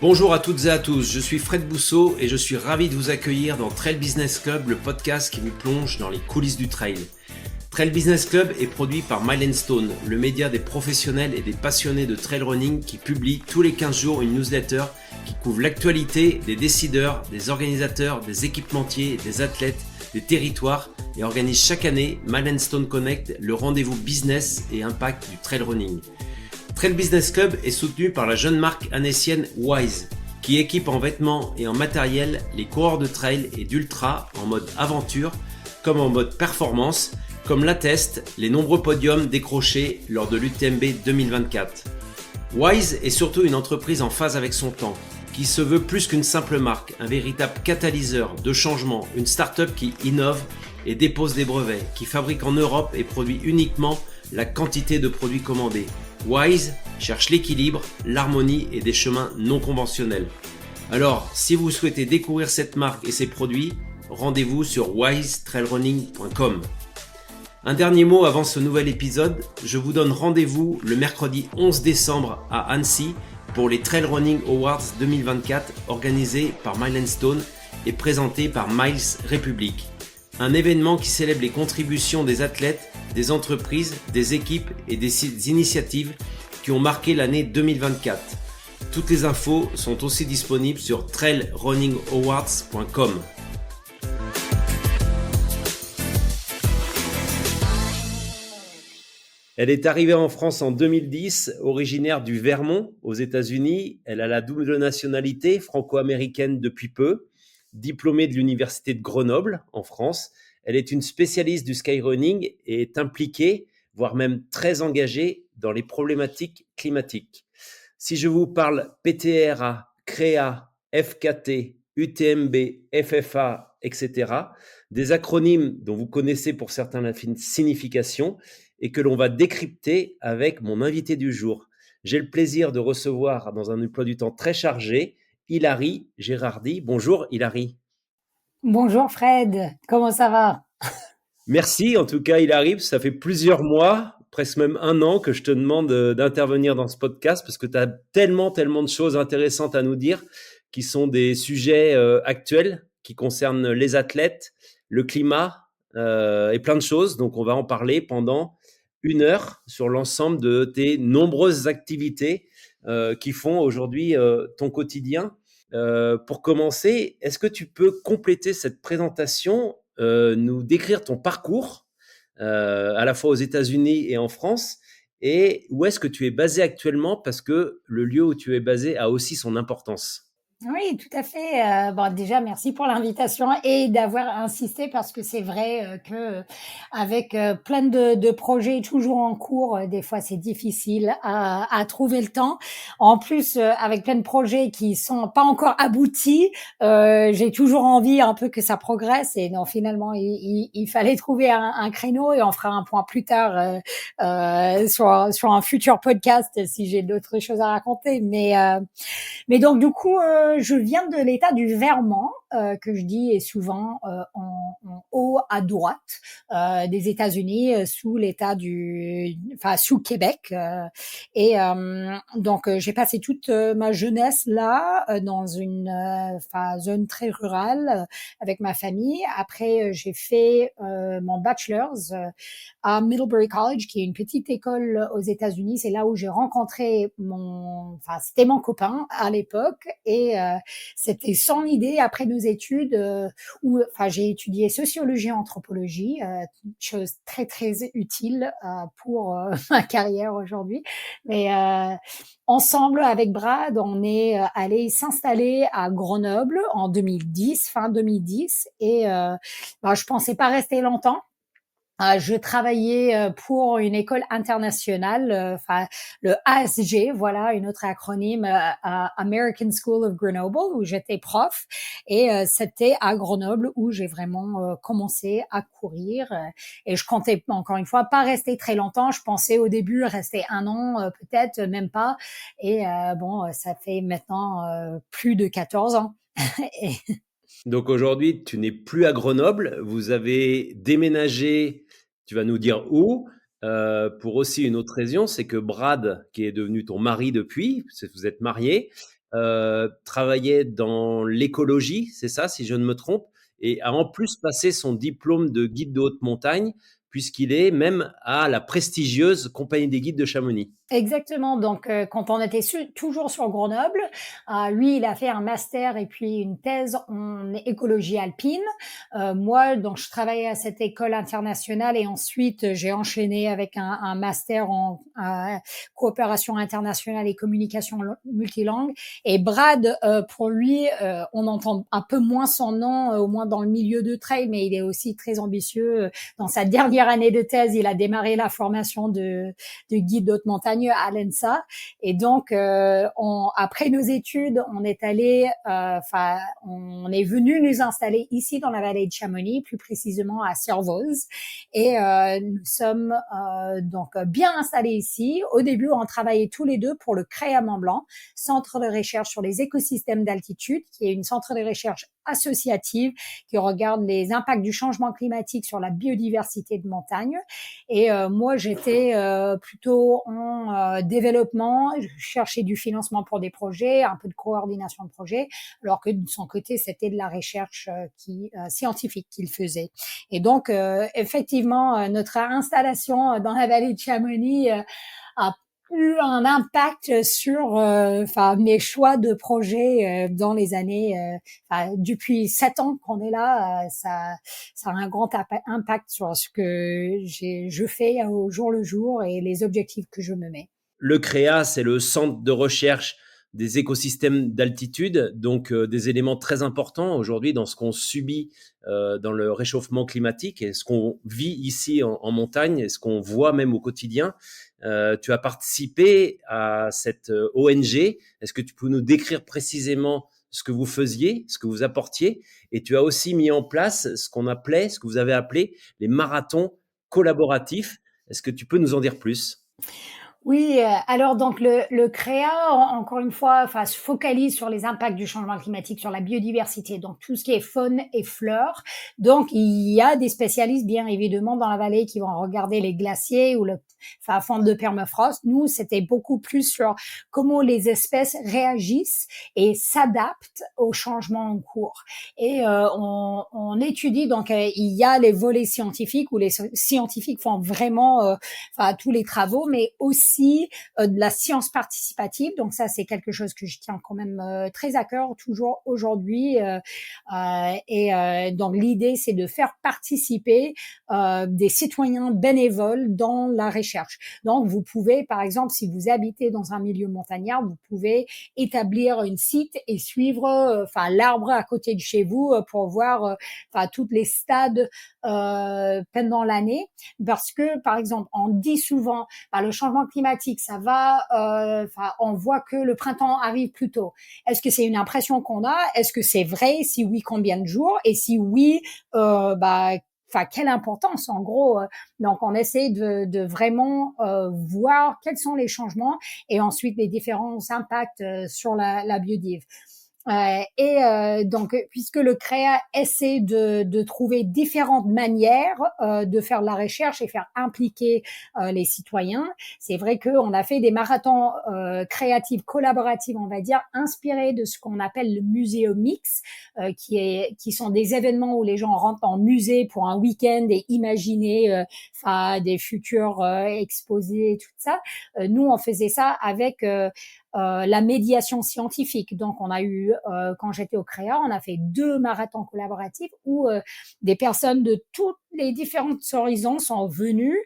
Bonjour à toutes et à tous, je suis Fred Bousseau et je suis ravi de vous accueillir dans Trail Business Club, le podcast qui vous plonge dans les coulisses du trail. Trail Business Club est produit par Milestone, le média des professionnels et des passionnés de trail running qui publie tous les 15 jours une newsletter qui couvre l'actualité des décideurs, des organisateurs, des équipementiers, des athlètes, des territoires et organise chaque année Milestone Connect, le rendez-vous business et impact du trail running. Trail Business Club est soutenu par la jeune marque annécienne Wise, qui équipe en vêtements et en matériel les coureurs de trail et d'ultra en mode aventure comme en mode performance, comme l'attestent les nombreux podiums décrochés lors de l'UTMB 2024. Wise est surtout une entreprise en phase avec son temps, qui se veut plus qu'une simple marque, un véritable catalyseur de changement, une start-up qui innove et dépose des brevets, qui fabrique en Europe et produit uniquement la quantité de produits commandés. Wise cherche l'équilibre, l'harmonie et des chemins non conventionnels. Alors, si vous souhaitez découvrir cette marque et ses produits, rendez-vous sur wisetrailrunning.com. Un dernier mot avant ce nouvel épisode, je vous donne rendez-vous le mercredi 11 décembre à Annecy pour les Trail Running Awards 2024 organisés par Milestone et présentés par Miles Republic. Un événement qui célèbre les contributions des athlètes, des entreprises, des équipes et des initiatives qui ont marqué l'année 2024. Toutes les infos sont aussi disponibles sur trailrunningawards.com. Elle est arrivée en France en 2010, originaire du Vermont, aux États-Unis. Elle a la double nationalité, franco-américaine depuis peu, diplômée de l'Université de Grenoble, en France. Elle est une spécialiste du skyrunning et est impliquée, voire même très engagée, dans les problématiques climatiques. Si je vous parle PTRA, CREA, FKT, UTMB, FFA, etc., des acronymes dont vous connaissez pour certains la signification, et que l'on va décrypter avec mon invité du jour. J'ai le plaisir de recevoir, dans un emploi du temps très chargé, Hilary Gérardi. Bonjour Hilary. Bonjour Fred, comment ça va? Merci en tout cas Hilary, ça fait plusieurs mois, presque même un an que je te demande d'intervenir dans ce podcast parce que tu as tellement de choses intéressantes à nous dire qui sont des sujets actuels qui concernent les athlètes, le climat et plein de choses. Donc on va en parler pendant 1 heure sur l'ensemble de tes nombreuses activités qui font aujourd'hui ton quotidien. Pour commencer, est-ce que tu peux compléter cette présentation, nous décrire ton parcours, à la fois aux États-Unis et en France, et où est-ce que tu es basé actuellement, parce que le lieu où tu es basé a aussi son importance. Oui, tout à fait. Bon, déjà, merci pour l'invitation et d'avoir insisté parce que c'est vrai que avec plein de projets toujours en cours, des fois c'est difficile à trouver le temps. En plus, avec plein de projets qui sont pas encore aboutis, j'ai toujours envie un peu que ça progresse et non, finalement, il fallait trouver un créneau et on fera un point plus tard sur un futur podcast si j'ai d'autres choses à raconter. Mais donc du coup, je viens de l'État du Vermont, que je dis est souvent en haut à droite des États-Unis, sous l'État enfin sous Québec. Donc j'ai passé toute ma jeunesse là, dans une zone très rurale avec ma famille. Après, j'ai fait mon bachelor's à Middlebury College, qui est une petite école aux États-Unis. C'est là où j'ai rencontré c'était mon copain à l'époque et c'était son idée après nos études j'ai étudié sociologie et anthropologie, chose très très utile pour ma carrière aujourd'hui. Mais ensemble avec Brad, on est allé s'installer à Grenoble en 2010, fin 2010, et je pensais pas rester longtemps. Je travaillais pour une école internationale, le ASG, voilà, une autre acronyme, American School of Grenoble, où j'étais prof. Et c'était à Grenoble où j'ai vraiment commencé à courir. Et je comptais, encore une fois, pas rester très longtemps. Je pensais au début rester 1 an, peut-être, même pas. Et ça fait maintenant plus de 14 ans. Et Donc aujourd'hui, tu n'es plus à Grenoble, vous avez déménagé, tu vas nous dire où, pour aussi une autre raison, c'est que Brad, qui est devenu ton mari depuis, vous êtes mariés, travaillait dans l'écologie, c'est ça, si je ne me trompe, et a en plus passé son diplôme de guide de haute montagne, puisqu'il est même à la prestigieuse Compagnie des guides de Chamonix. Exactement. Donc, quand on était toujours sur Grenoble, lui, il a fait un master et puis une thèse en écologie alpine. Moi, donc, je travaillais à cette école internationale et ensuite, j'ai enchaîné avec un master en coopération internationale et communication multilangue. Et Brad, pour lui, on entend un peu moins son nom, au moins dans le milieu de trail, mais il est aussi très ambitieux. Dans sa dernière année de thèse, il a démarré la formation de guide d'haute montagne à l'ENSA. Et donc, après nos études, on est allé, on est venu nous installer ici dans la vallée de Chamonix, plus précisément à Servoz. Et nous sommes donc bien installés ici. Au début, on travaillait tous les deux pour le CREA Mont-Blanc, Centre de recherche sur les écosystèmes d'altitude, qui est une centre de recherche associative qui regarde les impacts du changement climatique sur la biodiversité de montagne. Et moi, j'étais plutôt en développement, je cherchais du financement pour des projets, un peu de coordination de projets, alors que de son côté, c'était de la recherche scientifique qu'il faisait. Et donc, effectivement, notre installation dans la vallée de Chamonix a eu un impact sur mes choix de projet dans les années depuis 7 ans qu'on est là, ça a un grand impact sur ce que je fais au jour le jour et les objectifs que je me mets. Le CREA, c'est le centre de recherche des écosystèmes d'altitude, donc des éléments très importants aujourd'hui dans ce qu'on subit dans le réchauffement climatique et ce qu'on vit ici en montagne et ce qu'on voit même au quotidien. Tu as participé à cette ONG. Est-ce que tu peux nous décrire précisément ce que vous faisiez, ce que vous apportiez? Et tu as aussi mis en place ce que vous avez appelé les marathons collaboratifs. Est-ce que tu peux nous en dire plus? Oui, alors donc le CREA, encore une fois, se focalise sur les impacts du changement climatique sur la biodiversité, donc tout ce qui est faune et flore. Donc il y a des spécialistes bien évidemment dans la vallée qui vont regarder les glaciers ou le fond de permafrost. Nous, c'était beaucoup plus sur comment les espèces réagissent et s'adaptent aux changements en cours. Et on étudie donc il y a les volets scientifiques où les scientifiques font vraiment tous les travaux, mais aussi de la science participative. Donc ça, c'est quelque chose que je tiens quand même très à cœur toujours aujourd'hui. Donc l'idée, c'est de faire participer des citoyens bénévoles dans la recherche. Donc vous pouvez, par exemple, si vous habitez dans un milieu montagnard, vous pouvez établir un site et suivre l'arbre à côté de chez vous pour voir toutes les stades pendant l'année. Parce que, par exemple, on dit souvent le changement climatique, ça va, on voit que le printemps arrive plus tôt. Est-ce que c'est une impression qu'on a? Est-ce que c'est vrai? Si oui, combien de jours? Et si oui, quelle importance en gros. Donc, on essaie de vraiment voir quels sont les changements et ensuite les différents impacts sur la biodive. Donc, puisque le CREA essaie de trouver différentes manières de faire de la recherche et faire impliquer les citoyens, c'est vrai qu'on a fait des marathons créatifs collaboratifs, on va dire, inspirés de ce qu'on appelle le muséum mix, qui sont des événements où les gens rentrent en musée pour un week-end et imaginer des futurs exposés, tout ça. Nous, on faisait ça avec la médiation scientifique. Donc, on a eu, quand j'étais au CREA, on a fait 2 marathons collaboratifs où des personnes de tous les différents horizons sont venues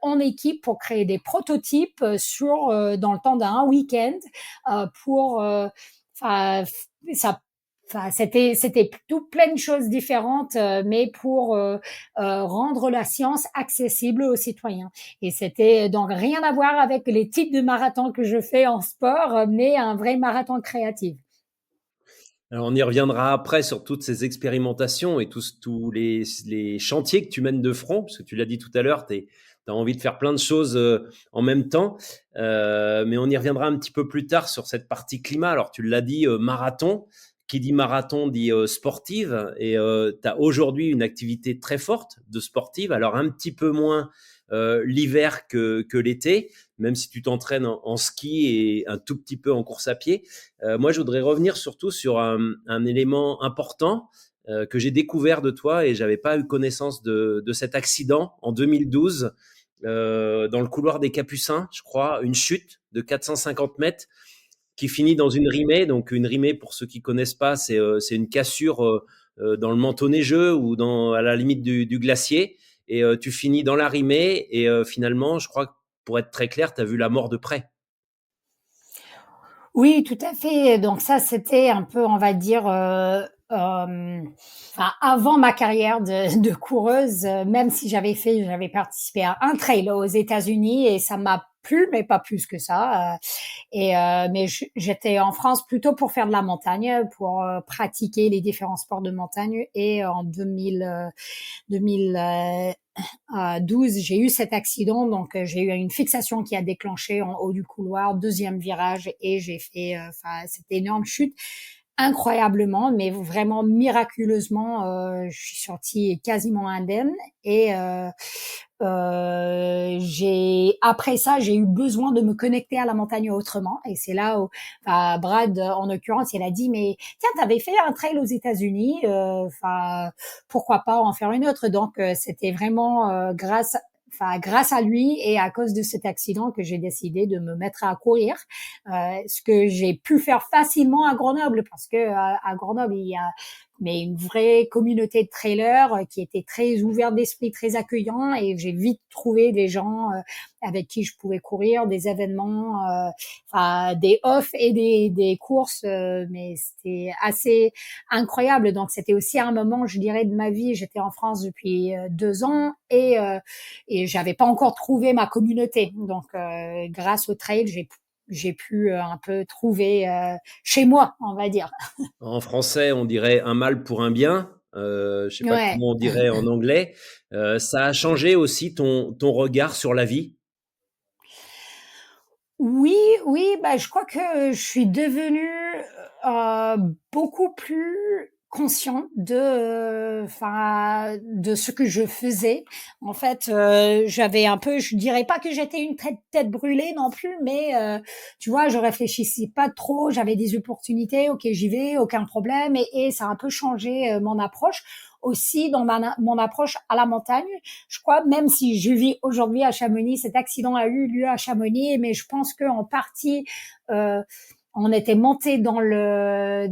en équipe pour créer des prototypes dans le temps d'un week-end pour ça. C'était tout plein de choses différentes, mais pour rendre la science accessible aux citoyens. Et c'était donc rien à voir avec les types de marathons que je fais en sport, mais un vrai marathon créatif. Alors, on y reviendra après sur toutes ces expérimentations et tous les chantiers que tu mènes de front, parce que tu l'as dit tout à l'heure, tu as envie de faire plein de choses en même temps. Mais on y reviendra un petit peu plus tard sur cette partie climat. Alors, tu l'as dit, marathon. Qui dit marathon dit sportive. Et tu as aujourd'hui une activité très forte de sportive. Alors, un petit peu moins l'hiver que l'été, même si tu t'entraînes en ski et un tout petit peu en course à pied. Moi, je voudrais revenir surtout sur un élément important que j'ai découvert de toi et j'avais pas eu connaissance de cet accident en 2012 dans le couloir des Capucins, je crois, une chute de 450 mètres qui finit dans une rimée. Donc une rimée, pour ceux qui connaissent pas, c'est une cassure dans le manteau neigeux ou à la limite du glacier. Et tu finis dans la rimée et finalement, je crois que pour être très clair, tu as vu la mort de près. Oui, tout à fait. Donc ça, c'était un peu, on va dire, enfin, avant ma carrière de coureuse, même si j'avais participé à un trail aux États-Unis et ça m'a plu, mais pas plus que ça. Mais j'étais en France plutôt pour faire de la montagne, pour pratiquer les différents sports de montagne. Et en 2012, j'ai eu cet accident, donc j'ai eu une fixation qui a déclenché en haut du couloir, deuxième virage, et j'ai fait cette énorme chute incroyablement, mais vraiment miraculeusement, je suis sortie quasiment indemne. Et après ça, j'ai eu besoin de me connecter à la montagne autrement. Et c'est là où Brad, en l'occurrence, il a dit, mais tiens, t'avais fait un trail aux États-Unis, pourquoi pas en faire une autre. Donc c'était vraiment grâce à lui et à cause de cet accident que j'ai décidé de me mettre à courir, ce que j'ai pu faire facilement à Grenoble, parce que à Grenoble il y a une vraie communauté de trailers qui était très ouverte d'esprit, très accueillant, et j'ai vite trouvé des gens avec qui je pouvais courir, des événements, des off et des courses, mais c'était assez incroyable. Donc c'était aussi un moment, je dirais, de ma vie. J'étais en France depuis 2 ans et j'avais pas encore trouvé ma communauté. Donc grâce au trail, j'ai pu un peu trouver chez moi, on va dire. En français, on dirait un mal pour un bien. Je sais pas Ouais. comment on dirait en anglais. Ça a changé aussi ton regard sur la vie. Oui, oui, bah, je crois que je suis devenue beaucoup plus conscient de ce que je faisais. En fait, j'avais un peu, je dirais pas que j'étais une tête brûlée non plus, mais tu vois, je réfléchissais pas trop. J'avais des opportunités, ok, j'y vais, aucun problème, et ça a un peu changé mon approche aussi dans mon approche à la montagne. Je crois, même si je vis aujourd'hui à Chamonix, cet accident a eu lieu à Chamonix, mais je pense qu'en partie, euh, on était monté la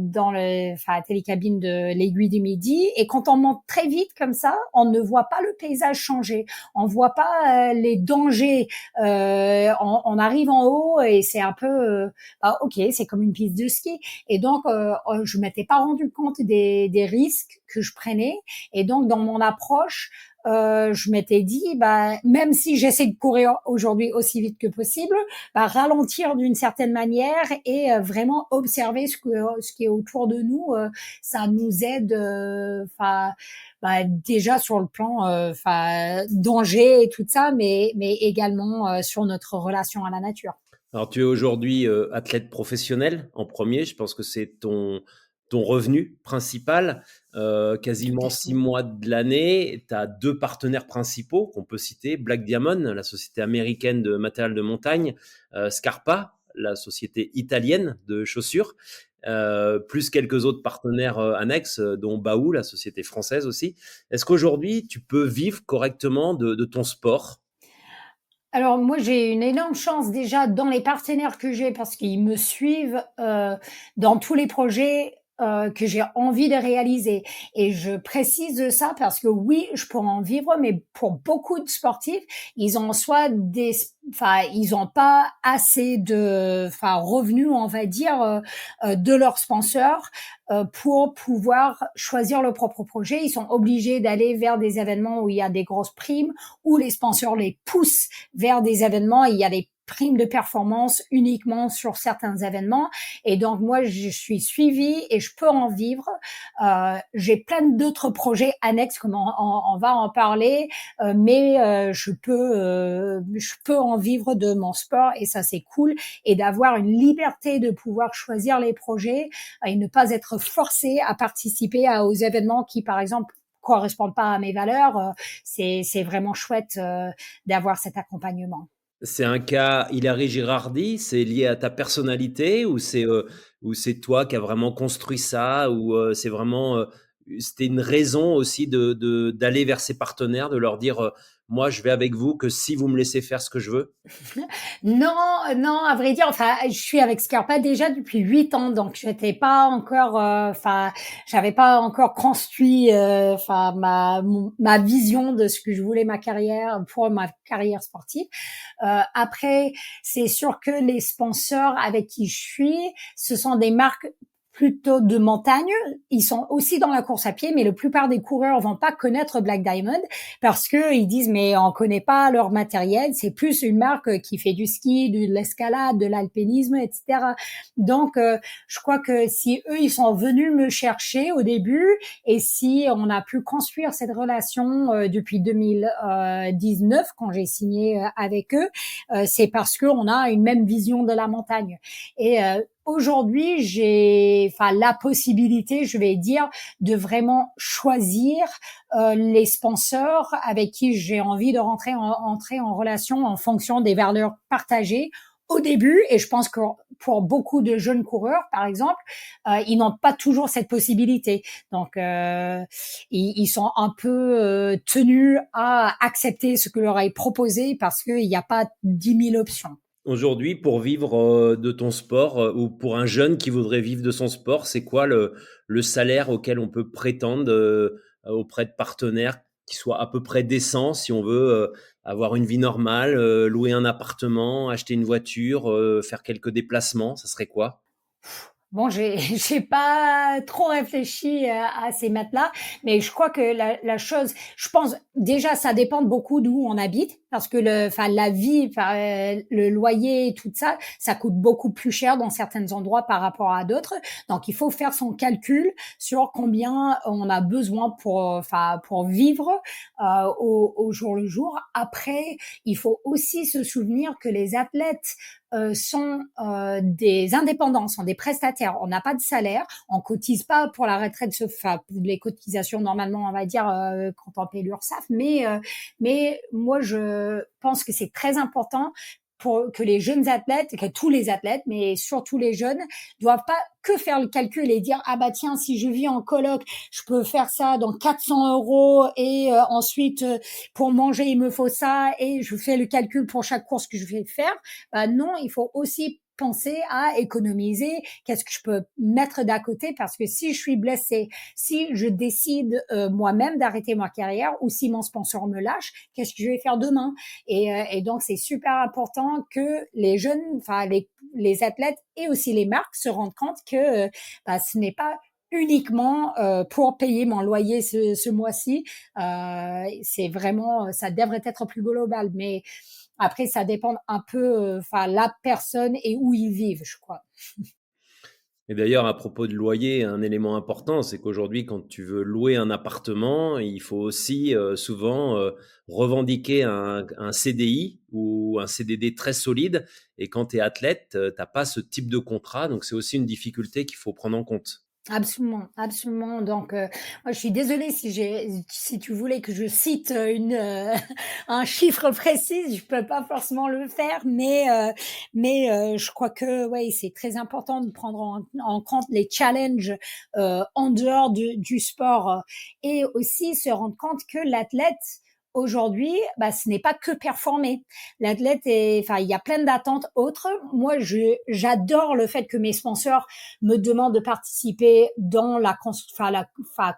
télécabine de l'Aiguille du Midi, et quand on monte très vite comme ça, on ne voit pas le paysage changer, on voit pas les dangers. On arrive en haut et c'est un peu, ok, c'est comme une piste de ski, et donc je m'étais pas rendu compte des risques que je prenais, et donc dans mon approche, je m'étais dit, même si j'essaie de courir aujourd'hui aussi vite que possible, ralentir d'une certaine manière et vraiment observer ce qui est autour de nous. Ça nous aide, déjà sur le plan, danger et tout ça, mais également sur notre relation à la nature. Alors, tu es aujourd'hui athlète professionnel en premier. Je pense que c'est ton revenu principal. Tout Quasiment à six fait. mois de l'année. Tu as deux partenaires principaux qu'on peut citer. Black Diamond, la société américaine de matériel de montagne. Scarpa, la société italienne de chaussures. Plus quelques autres partenaires annexes, dont Baou, la société française aussi. Est-ce qu'aujourd'hui, tu peux vivre correctement de ton sport? Alors moi, j'ai une énorme chance déjà dans les partenaires que j'ai, parce qu'ils me suivent dans tous les projets que j'ai envie de réaliser. Et je précise ça parce que oui, je pourrais en vivre, mais pour beaucoup de sportifs, ils ont soit ils ont pas assez de, revenus, on va dire, de leurs sponsors pour pouvoir choisir leur propre projet. Ils sont obligés d'aller vers des événements où il y a des grosses primes, où les sponsors les poussent vers des événements. Il y a des primes de performance uniquement sur certains événements. Et donc, moi, je suis suivie et je peux en vivre. J'ai plein d'autres projets annexes, comme on va en parler, mais je peux en vivre de mon sport, et ça, c'est cool. Et d'avoir une liberté de pouvoir choisir les projets et ne pas être forcé à participer aux événements qui, par exemple, correspondent pas à mes valeurs. C'est vraiment chouette d'avoir cet accompagnement. C'est un cas Hilary Girardi? C'est lié à ta personnalité ou c'est toi qui as vraiment construit ça? Ou c'est vraiment c'était une raison aussi d'aller vers ses partenaires, de leur dire moi je vais avec vous que si vous me laissez faire ce que je veux? Non, non, à vrai dire, enfin, je suis avec Scarpa déjà depuis 8 ans, donc j'étais pas encore, enfin, j'avais pas encore construit, enfin, ma vision de ce que je voulais ma carrière pour ma carrière sportive. Après, c'est sûr que les sponsors avec qui je suis, ce sont des marques plutôt de montagne. Ils sont aussi dans la course à pied, mais la plupart des coureurs vont pas connaître Black Diamond parce que ils disent mais on connaît pas leur matériel. C'est plus une marque qui fait du ski, de l'escalade, de l'alpinisme, etc. Donc, je crois que si eux ils sont venus me chercher au début et si on a pu construire cette relation depuis 2019 quand j'ai signé avec eux, c'est parce qu'on a une même vision de la montagne. Et aujourd'hui, j'ai, enfin, la possibilité, je vais dire, de vraiment choisir les sponsors avec qui j'ai envie de entrer en relation en fonction des valeurs partagées au début. Et je pense que pour beaucoup de jeunes coureurs, par exemple, ils n'ont pas toujours cette possibilité. Donc, ils sont un peu tenus à accepter ce que leur est proposé parce qu'il n'y a pas 10 000 options. Aujourd'hui, pour vivre de ton sport, ou pour un jeune qui voudrait vivre de son sport, c'est quoi le salaire auquel on peut prétendre auprès de partenaires qui soient à peu près décents si on veut avoir une vie normale, louer un appartement, acheter une voiture, faire quelques déplacements, ça serait quoi? Bon, j'ai pas trop réfléchi à ces maths-là, mais je crois que la chose, je pense déjà ça dépend beaucoup d'où on habite, parce que enfin la vie, enfin, le loyer, tout ça, ça coûte beaucoup plus cher dans certains endroits par rapport à d'autres. Donc il faut faire son calcul sur combien on a besoin pour, enfin pour vivre au jour le jour. Après, il faut aussi se souvenir que les athlètes sont des indépendants, sont des prestataires. On n'a pas de salaire, on cotise pas pour la retraite, enfin les cotisations normalement, on va dire quand on paie l'URSSAF, mais moi je pense que c'est très important pour que les jeunes athlètes, que tous les athlètes, mais surtout les jeunes, doivent pas que faire le calcul et dire ah bah tiens si je vis en coloc, je peux faire ça dans 400 € et ensuite pour manger il me faut ça et je fais le calcul pour chaque course que je vais faire. Bah non, il faut aussi penser à économiser, qu'est-ce que je peux mettre d'à côté parce que si je suis blessée, si je décide moi-même d'arrêter ma carrière ou si mon sponsor me lâche, qu'est-ce que je vais faire demain et donc c'est super important que les jeunes, enfin les athlètes et aussi les marques se rendent compte que bah, ce n'est pas uniquement pour payer mon loyer ce mois-ci. C'est vraiment, ça devrait être plus global, mais après, ça dépend un peu, enfin, la personne et où ils vivent, je crois. Et d'ailleurs, à propos de loyer, un élément important, c'est qu'aujourd'hui, quand tu veux louer un appartement, il faut aussi souvent revendiquer un CDI ou un CDD très solide. Et quand tu es athlète, tu n'as pas ce type de contrat. Donc, c'est aussi une difficulté qu'il faut prendre en compte. Absolument, absolument. Donc, moi, je suis désolée si tu voulais que je cite un chiffre précis, je peux pas forcément le faire, mais je crois que ouais, c'est très important de prendre en compte les challenges en dehors du sport et aussi se rendre compte que l'athlète aujourd'hui, bah, ce n'est pas que performer. L'athlète est, enfin, il y a plein d'attentes autres. Moi, j'adore le fait que mes sponsors me demandent de participer dans la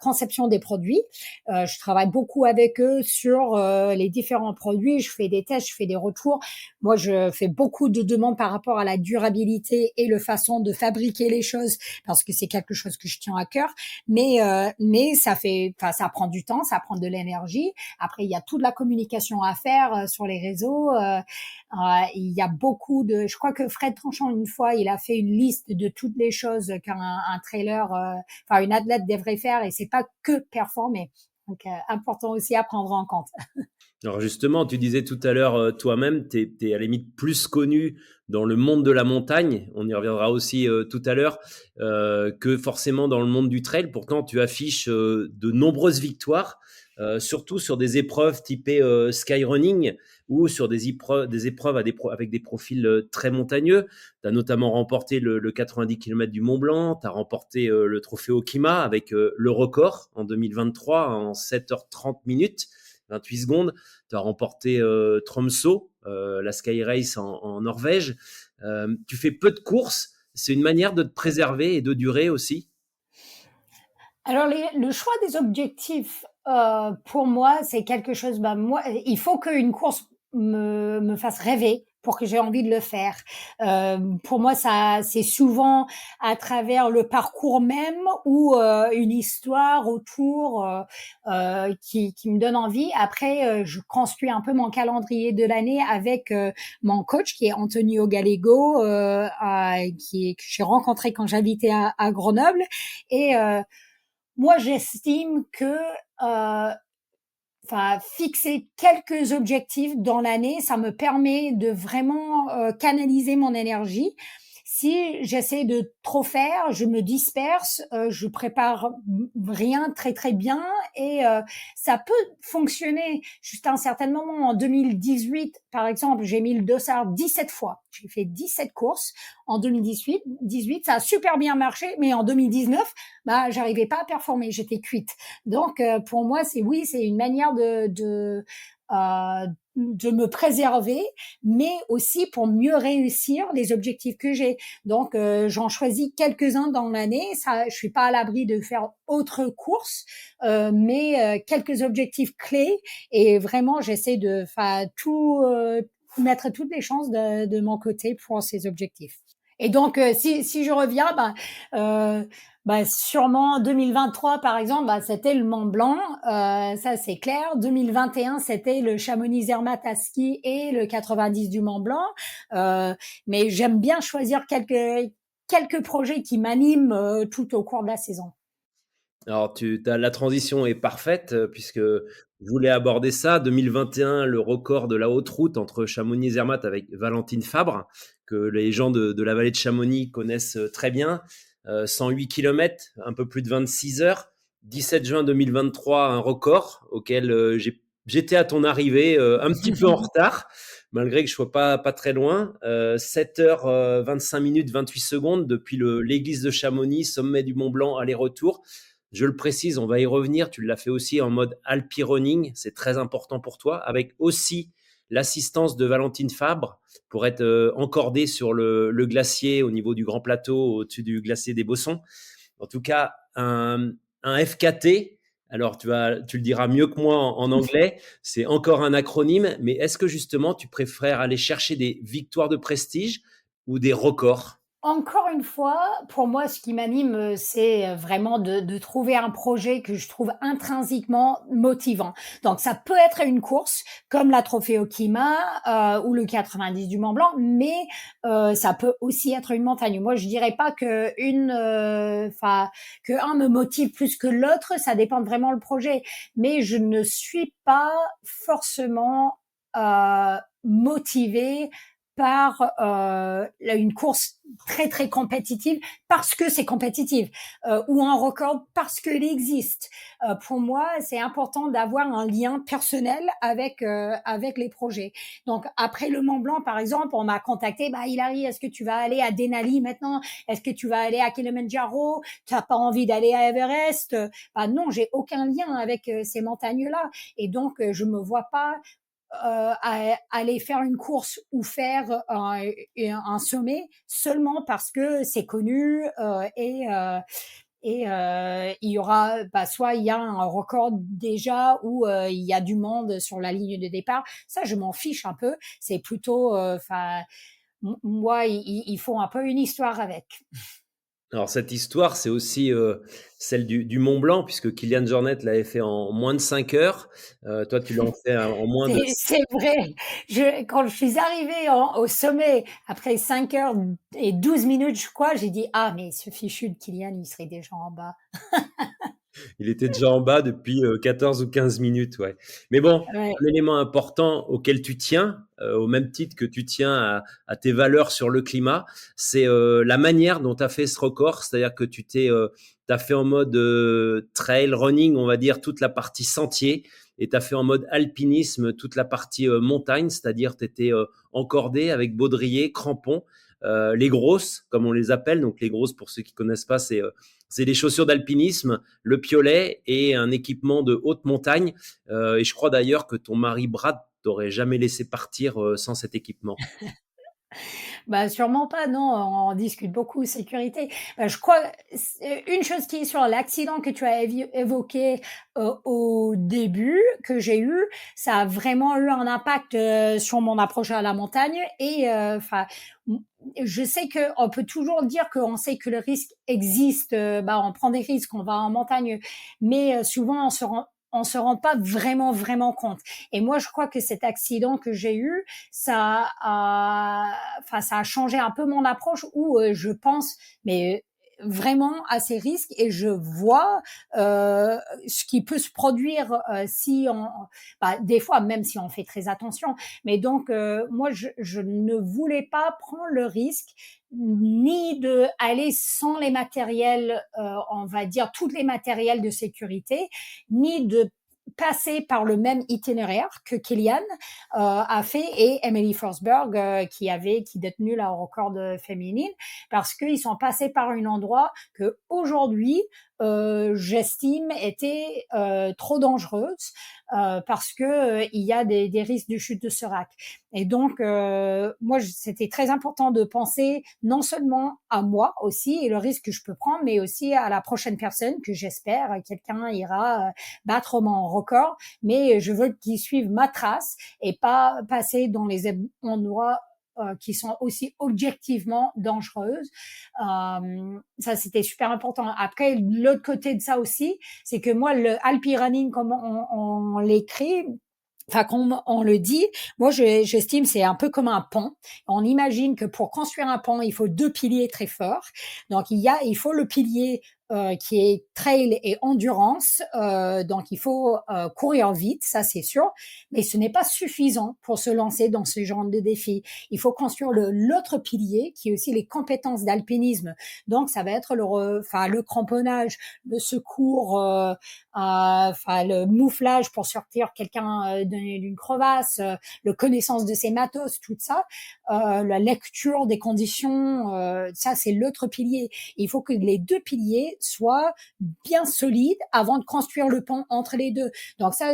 conception des produits. Je travaille beaucoup avec eux sur les différents produits. Je fais des tests, je fais des retours. Moi, je fais beaucoup de demandes par rapport à la durabilité et le façon de fabriquer les choses parce que c'est quelque chose que je tiens à cœur. Mais ça fait, enfin, ça prend du temps, ça prend de l'énergie. Après, il y a toute la communication à faire sur les réseaux. Il y a beaucoup de. Je crois que Fred Tranchant une fois, il a fait une liste de toutes les choses qu'un trailer, enfin une athlète devrait faire, et c'est pas que performer. Donc important aussi à prendre en compte. Alors justement, tu disais tout à l'heure toi-même, tu es à la limite plus connu dans le monde de la montagne, on y reviendra aussi tout à l'heure, que forcément dans le monde du trail. Pourtant, tu affiches de nombreuses victoires, surtout sur des épreuves typées skyrunning. ou sur des épreuves avec des profils très montagneux. Tu as notamment remporté le 90 km du Mont Blanc, tu as remporté le trophée Okima avec le record en 2023 en 7h30 minutes, 28 secondes. Tu as remporté Tromsø, la Sky Race en Norvège. Tu fais peu de courses, c'est une manière de te préserver et de durer aussi. Alors, le choix des objectifs, pour moi, c'est quelque chose. Moi, il faut qu'une course me fasse rêver pour que j'ai envie de le faire. Pour moi, ça, c'est souvent à travers le parcours même ou une histoire autour qui me donne envie. Après, je construis un peu mon calendrier de l'année avec mon coach qui est Antonio Gallego, que j'ai rencontré quand j'habitais à Grenoble et moi, j'estime que fixer quelques objectifs dans l'année, ça me permet de vraiment canaliser mon énergie. Si j'essaie de trop faire, je me disperse, je prépare rien très très bien et ça peut fonctionner jusqu'à un certain moment. En 2018, par exemple, j'ai mis le dossard 17 fois. J'ai fait 17 courses en 2018, ça a super bien marché, mais en 2019, j'arrivais pas à performer, j'étais cuite. Donc pour moi, c'est une manière de me préserver, mais aussi pour mieux réussir les objectifs que j'ai. Donc, j'en choisis quelques-uns dans l'année. Ça, je suis pas à l'abri de faire autre courses, mais quelques objectifs clés. Et vraiment, j'essaie de tout mettre toutes les chances de mon côté pour ces objectifs. Et donc, si je reviens, sûrement 2023 par exemple, c'était le Mont Blanc, ça c'est clair. 2021 c'était le Chamonix-Zermatt à ski et le 90 du Mont Blanc. Mais j'aime bien choisir quelques projets qui m'animent tout au cours de la saison. Alors, la transition est parfaite puisque je voulais aborder ça. 2021, le record de la haute route entre Chamonix et Zermatt avec Valentine Fabre, que les gens de la vallée de Chamonix connaissent très bien. 108 km, un peu plus de 26 heures. 17 juin 2023, un record auquel j'étais à ton arrivée un petit peu en retard, malgré que je sois pas très loin. 7h 25 minutes 28 secondes depuis l'église de Chamonix, sommet du Mont Blanc, aller-retour. Je le précise, on va y revenir. Tu l'as fait aussi en mode alpi-running. C'est très important pour toi, avec aussi l'assistance de Valentine Fabre pour être encordé sur le glacier au niveau du Grand Plateau, au-dessus du glacier des Bossons. En tout cas, un FKT. Alors, tu le diras mieux que moi en anglais. C'est encore un acronyme. Mais est-ce que justement, tu préfères aller chercher des victoires de prestige ou des records ? Encore une fois, pour moi, ce qui m'anime, c'est vraiment de trouver un projet que je trouve intrinsèquement motivant. Donc, ça peut être une course comme la Trophée Okima ou le 90 du Mont Blanc, mais ça peut aussi être une montagne. Moi, je dirais pas que que un me motive plus que l'autre. Ça dépend vraiment le projet, mais je ne suis pas forcément motivée par une course très très compétitive parce que c'est compétitif ou un record parce qu'il existe. Pour moi, c'est important d'avoir un lien personnel avec les projets. Donc après le Mont Blanc, par exemple, on m'a contacté, Hilary, est-ce que tu vas aller à Denali maintenant? Est-ce que tu vas aller à Kilimanjaro? Tu n'as pas envie d'aller à Everest? Non, j'ai aucun lien avec ces montagnes-là et donc je me vois pas à aller faire une course ou faire un sommet seulement parce que c'est connu et il y aura soit il y a un record déjà ou il y a du monde sur la ligne de départ. Ça, je m'en fiche un peu. C'est plutôt moi, il faut un peu une histoire avec. Alors cette histoire, c'est aussi celle du Mont Blanc, puisque Kilian Jornet l'avait fait en moins de 5 heures. Toi, tu l'as fait en moins de... C'est vrai. Quand je suis arrivée au sommet, après 5 heures et 12 minutes, je crois, j'ai dit, mais ce fichu de Kilian, il serait déjà en bas. Il était déjà en bas depuis 14 ou 15 minutes, ouais. Mais bon, Ouais. un élément important auquel tu tiens, au même titre que tu tiens à tes valeurs sur le climat, c'est la manière dont tu as fait ce record. C'est-à-dire que t'as fait en mode trail running, on va dire, toute la partie sentier. et tu as fait en mode alpinisme toute la partie montagne, c'est-à-dire tu étais encordé avec baudrier, crampons, les grosses, comme on les appelle. Donc les grosses, pour ceux qui connaissent pas, c'est les chaussures d'alpinisme, le piolet et un équipement de haute montagne. Et je crois d'ailleurs que ton mari Brad t'aurait jamais laissé partir sans cet équipement. Bah, sûrement pas, non, on discute beaucoup sécurité. Je crois, une chose qui est sur l'accident que tu as évoqué au début, que j'ai eu, ça a vraiment eu un impact sur mon approche à la montagne et enfin, je sais que on peut toujours dire qu'on sait que le risque existe, bah on prend des risques, on va en montagne, mais souvent on se rend pas vraiment vraiment compte. Et moi, je crois que cet accident que j'ai eu, ça a changé un peu mon approche où je pense, mais vraiment à ces risques et je vois ce qui peut se produire si on, bah, des fois même si on fait très attention. Mais donc moi, je ne voulais pas prendre le risque ni de aller sans les matériels, on va dire tous les matériels de sécurité, ni de passer par le même itinéraire que Kilian a fait et Emily Forsberg qui détenait la record féminine parce qu'ils sont passés par un endroit que aujourd'hui j'estime était trop dangereuse parce que il y a des risques de chute de serac. Et donc moi c'était très important de penser non seulement à moi aussi et le risque que je peux prendre, mais aussi à la prochaine personne que j'espère quelqu'un ira battre mon record, mais je veux qu'ils suivent ma trace et pas passer dans les endroits qui sont aussi objectivement dangereuses. Ça, c'était super important. Après, l'autre côté de ça aussi, c'est que moi, le Alpi Running, comme on l'écrit, enfin, comme on le dit, moi, j'estime c'est un peu comme un pont. On imagine que pour construire un pont, il faut deux piliers très forts. Donc, il faut le pilier qui est trail et endurance. Donc, il faut courir vite, ça c'est sûr. Mais ce n'est pas suffisant pour se lancer dans ce genre de défi. Il faut construire l'autre pilier qui est aussi les compétences d'alpinisme. Donc, ça va être le cramponnage, le secours, le mouflage pour sortir quelqu'un d'une crevasse, le connaissance de ses matos, tout ça, la lecture des conditions, ça c'est l'autre pilier. Il faut que les deux piliers soient bien solides avant de construire le pont entre les deux. Donc ça,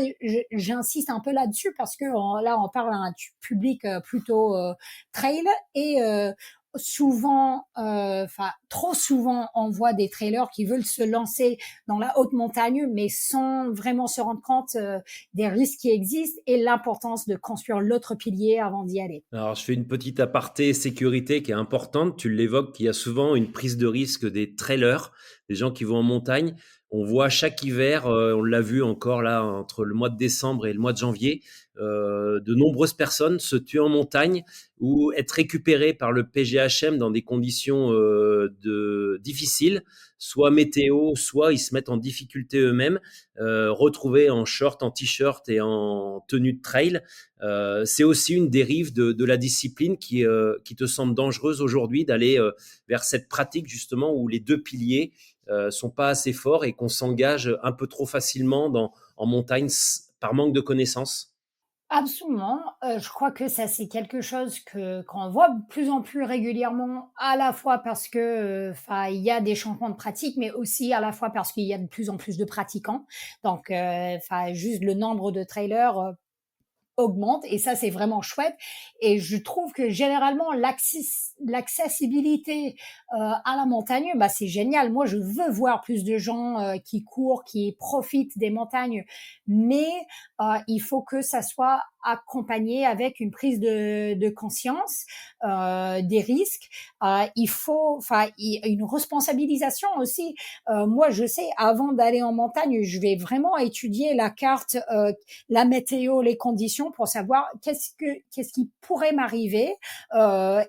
j'insiste un peu là-dessus parce que là on parle à un public plutôt trail et souvent, trop souvent, on voit des trailers qui veulent se lancer dans la haute montagne, mais sans vraiment se rendre compte des risques qui existent et l'importance de construire l'autre pilier avant d'y aller. Alors, je fais une petite aparté sécurité qui est importante. Tu l'évoques, il y a souvent une prise de risque des trailers, des gens qui vont en montagne. On voit chaque hiver, on l'a vu encore là, entre le mois de décembre et le mois de janvier, de nombreuses personnes se tuent en montagne ou être récupérées par le PGHM dans des conditions difficiles, soit météo, soit ils se mettent en difficulté eux-mêmes, retrouvés en short, en t-shirt et en tenue de trail. C'est aussi une dérive de la discipline qui te semble dangereuse aujourd'hui d'aller vers cette pratique justement où les deux piliers sont pas assez forts et qu'on s'engage un peu trop facilement en montagne par manque de connaissances. Absolument, je crois que ça c'est quelque chose qu'on voit de plus en plus régulièrement, à la fois parce que, il y a des changements de pratiques, mais aussi à la fois parce qu'il y a de plus en plus de pratiquants. Donc, juste le nombre de trailers augmente et ça c'est vraiment chouette et je trouve que généralement l'accessibilité à la montagne bah c'est génial. Moi je veux voir plus de gens qui courent, qui profitent des montagnes, mais il faut que ça soit accompagné avec une prise de conscience des risques. Il faut une responsabilisation aussi. Moi je sais avant d'aller en montagne je vais vraiment étudier la carte, la météo, les conditions pour savoir qu'est-ce qui pourrait m'arriver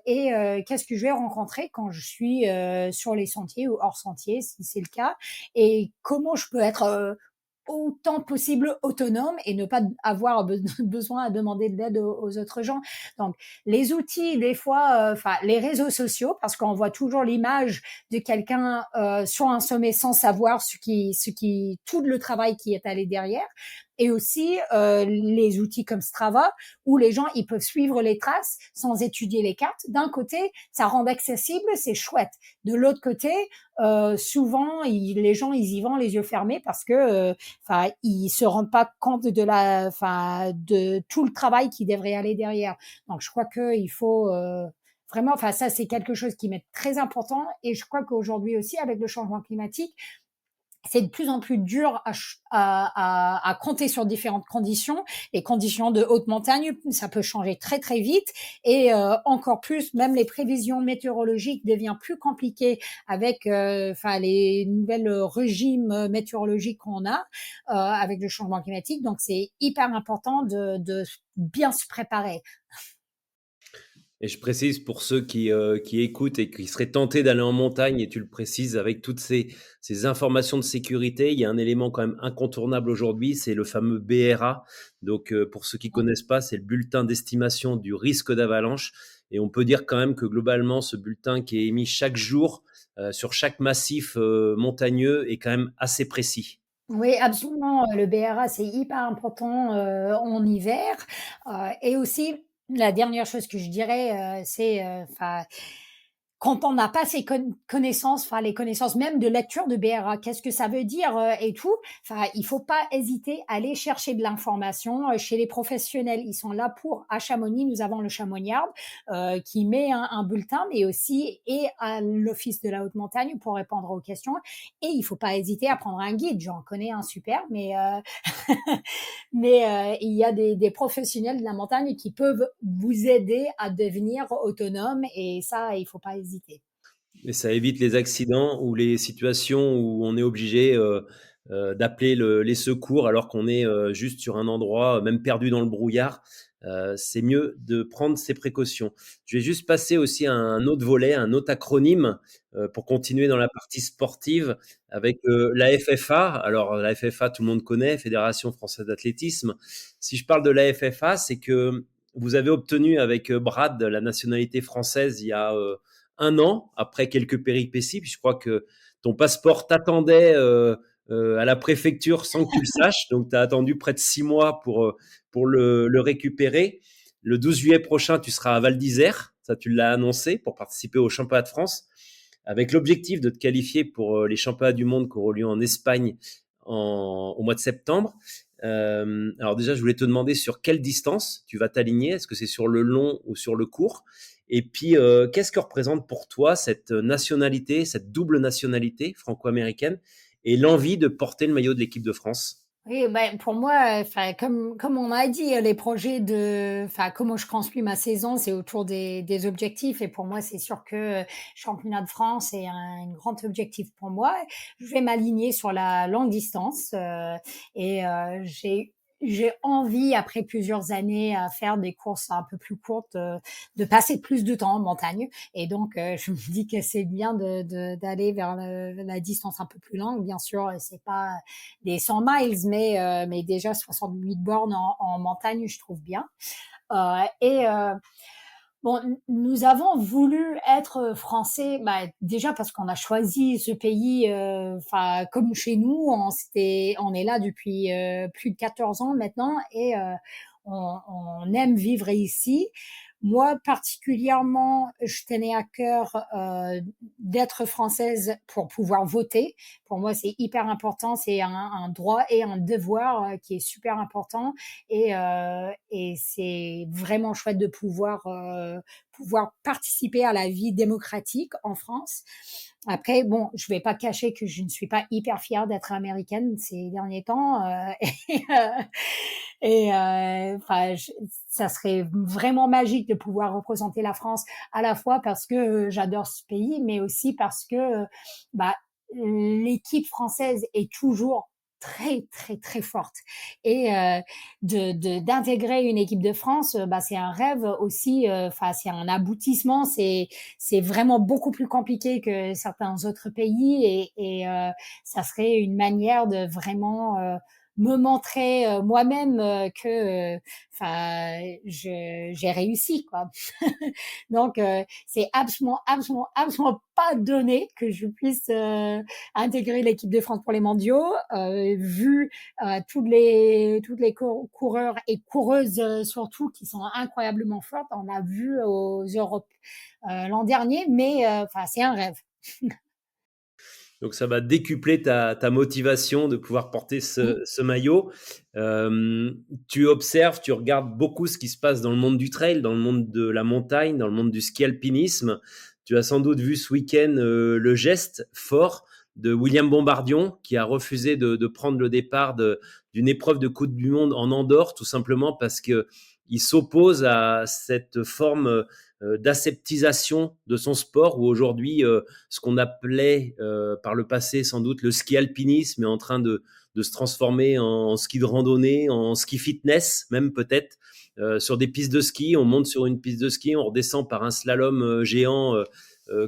et qu'est-ce que je vais rencontrer quand je suis sur les sentiers ou hors sentiers si c'est le cas et comment je peux être autant possible autonome et ne pas avoir besoin à demander de l'aide aux autres gens. Donc, les outils, des fois, les réseaux sociaux, parce qu'on voit toujours l'image de quelqu'un sur un sommet sans savoir tout le travail qui est allé derrière. et aussi les outils comme Strava où les gens ils peuvent suivre les traces sans étudier les cartes. D'un côté, ça rend accessible, c'est chouette. De l'autre côté, souvent les gens ils y vont les yeux fermés parce que enfin ils se rendent pas compte de tout le travail qui devrait aller derrière. Donc je crois que il faut vraiment, enfin ça c'est quelque chose qui m'est très important et je crois qu'aujourd'hui aussi avec le changement climatique, c'est de plus en plus dur à compter sur différentes conditions. Les conditions de haute montagne, ça peut changer très très vite et encore plus, même les prévisions météorologiques deviennent plus compliquées avec les nouvelles régimes météorologiques qu'on a avec le changement climatique. Donc c'est hyper important de bien se préparer. Et je précise pour ceux qui écoutent et qui seraient tentés d'aller en montagne, et tu le précises, avec toutes ces informations de sécurité, il y a un élément quand même incontournable aujourd'hui, c'est le fameux BRA. Donc, pour ceux qui connaissent pas, c'est le bulletin d'estimation du risque d'avalanche. Et on peut dire quand même que globalement, ce bulletin qui est émis chaque jour sur chaque massif montagneux est quand même assez précis. Oui, absolument. Le BRA, c'est hyper important en hiver. Et aussi, la dernière chose que je dirais, c'est, quand on n'a pas ces connaissances, enfin les connaissances même de lecture de BRA, qu'est-ce que ça veut dire et tout. Enfin, il faut pas hésiter à aller chercher de l'information chez les professionnels. Ils sont là pour. À Chamonix, nous avons le Chamoniard qui met un bulletin, mais aussi et à l'Office de la haute montagne pour répondre aux questions. Et il faut pas hésiter à prendre un guide. J'en connais un super, mais il y a des professionnels de la montagne qui peuvent vous aider à devenir autonome et ça, il faut pas hésiter. Et ça évite les accidents ou les situations où on est obligé d'appeler les secours alors qu'on est juste sur un endroit, même perdu dans le brouillard. C'est mieux de prendre ces précautions. Je vais juste passer aussi à un autre volet, un autre acronyme pour continuer dans la partie sportive avec la FFA. Alors la FFA, tout le monde connaît, Fédération française d'athlétisme. Si je parle de la FFA, c'est que vous avez obtenu avec Brad la nationalité française il y a 1 an, après quelques péripéties. Puis je crois que ton passeport t'attendait à la préfecture sans que tu le saches. Donc, tu as attendu près de 6 mois pour le récupérer. Le 12 juillet prochain, tu seras à Val d'Isère. Ça, tu l'as annoncé pour participer au championnat de France avec l'objectif de te qualifier pour les championnats du monde qui auront lieu en Espagne au mois de septembre. Alors déjà, je voulais te demander sur quelle distance tu vas t'aligner. Est-ce que c'est sur le long ou sur le court? Et puis, qu'est-ce que représente pour toi cette nationalité, cette double nationalité franco-américaine et l'envie de porter le maillot de l'équipe de France? Oui, ben pour moi, enfin comme on a dit, les projets enfin comment je construis ma saison, c'est autour des objectifs et pour moi, c'est sûr que championnat de France est un grand objectif pour moi. Je vais m'aligner sur la longue distance et j'ai envie, après plusieurs années à faire des courses un peu plus courtes, de passer plus de temps en montagne. Et donc, je me dis que c'est bien d'aller vers la distance un peu plus longue. Bien sûr, c'est pas des 100 miles, mais déjà 68 bornes en montagne, je trouve bien. Et bon, nous avons voulu être français, bah, déjà parce qu'on a choisi ce pays, enfin comme chez nous, on est là depuis plus de 14 ans maintenant et on aime vivre ici. Moi, particulièrement, je tenais à cœur d'être française pour pouvoir voter. Pour moi, c'est hyper important. C'est un droit et un devoir qui est super important. Et c'est vraiment chouette de pouvoir participer à la vie démocratique en France. Après, bon, je vais pas cacher que je ne suis pas hyper fière d'être américaine ces derniers temps. Enfin, ça serait vraiment magique de pouvoir représenter la France à la fois parce que j'adore ce pays, mais aussi parce que bah, l'équipe française est toujours très très très forte et d'intégrer une équipe de France bah c'est un rêve aussi enfin c'est un aboutissement c'est vraiment beaucoup plus compliqué que certains autres pays et ça serait une manière de vraiment me montrer moi-même que j'ai réussi quoi. Donc c'est absolument pas donné que je puisse intégrer l'équipe de France pour les mondiaux vu toutes les coureurs et coureuses surtout qui sont incroyablement fortes. On a vu aux Europes l'an dernier, mais c'est un rêve. Donc ça va décupler ta motivation de pouvoir porter ce maillot. Tu observes, tu regardes beaucoup ce qui se passe dans le monde du trail, dans le monde de la montagne, dans le monde du ski alpinisme. Tu as sans doute vu ce week-end le geste fort de William Bombardier qui a refusé de prendre le départ d'une épreuve de Coupe du Monde en Andorre, tout simplement parce qu'il s'oppose à cette forme d'aseptisation de son sport où aujourd'hui ce qu'on appelait par le passé sans doute le ski alpinisme est en train de se transformer en ski de randonnée, en ski fitness même peut-être, sur des pistes de ski. On monte sur une piste de ski, on redescend par un slalom géant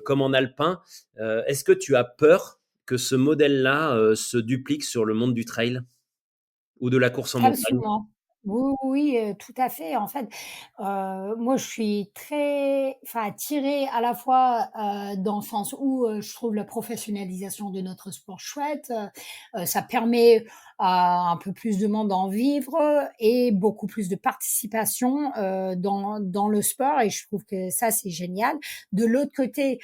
comme en alpin. Est-ce que tu as peur que ce modèle-là se duplique sur le monde du trail ou de la course en montagne? Absolument. Oui, oui, tout à fait. En fait, moi, je suis très attirée à la fois, dans le sens où, je trouve la professionnalisation de notre sport chouette, ça permet à un peu plus de monde d'en vivre et beaucoup plus de participation, dans le sport et je trouve que ça, c'est génial. De l'autre côté,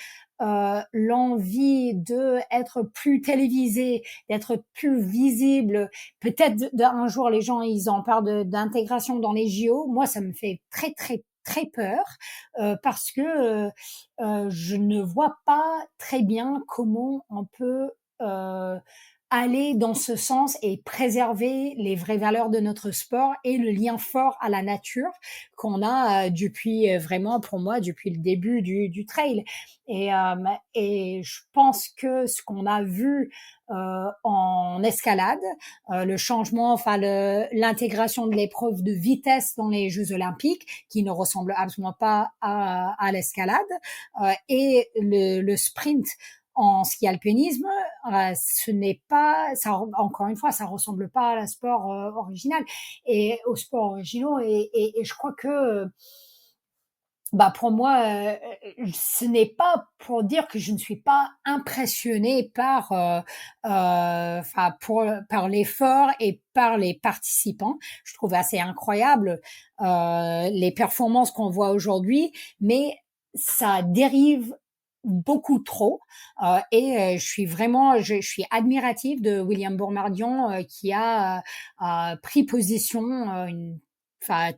l'envie d'être plus télévisé, d'être plus visible, peut-être un jour les gens ils en parlent d'intégration dans les JO. Moi, ça me fait très très très peur parce que je ne vois pas très bien comment on peut euh, aller dans ce sens et préserver les vraies valeurs de notre sport et le lien fort à la nature qu'on a depuis vraiment pour moi depuis le début du trail et je pense que ce qu'on a vu en escalade, le changement, l'intégration de l'épreuve de vitesse dans les Jeux Olympiques, qui ne ressemble absolument pas à l'escalade, et le sprint en ski alpinisme, ce n'est pas, ça, encore une fois, ça ressemble pas à la sport original et aux sports originaux et je crois que pour moi, ce n'est pas pour dire que je ne suis pas impressionnée par l'effort et par les participants. Je trouve assez incroyable les performances qu'on voit aujourd'hui, mais ça dérive beaucoup trop je suis admirative de William Bourmardion qui a pris position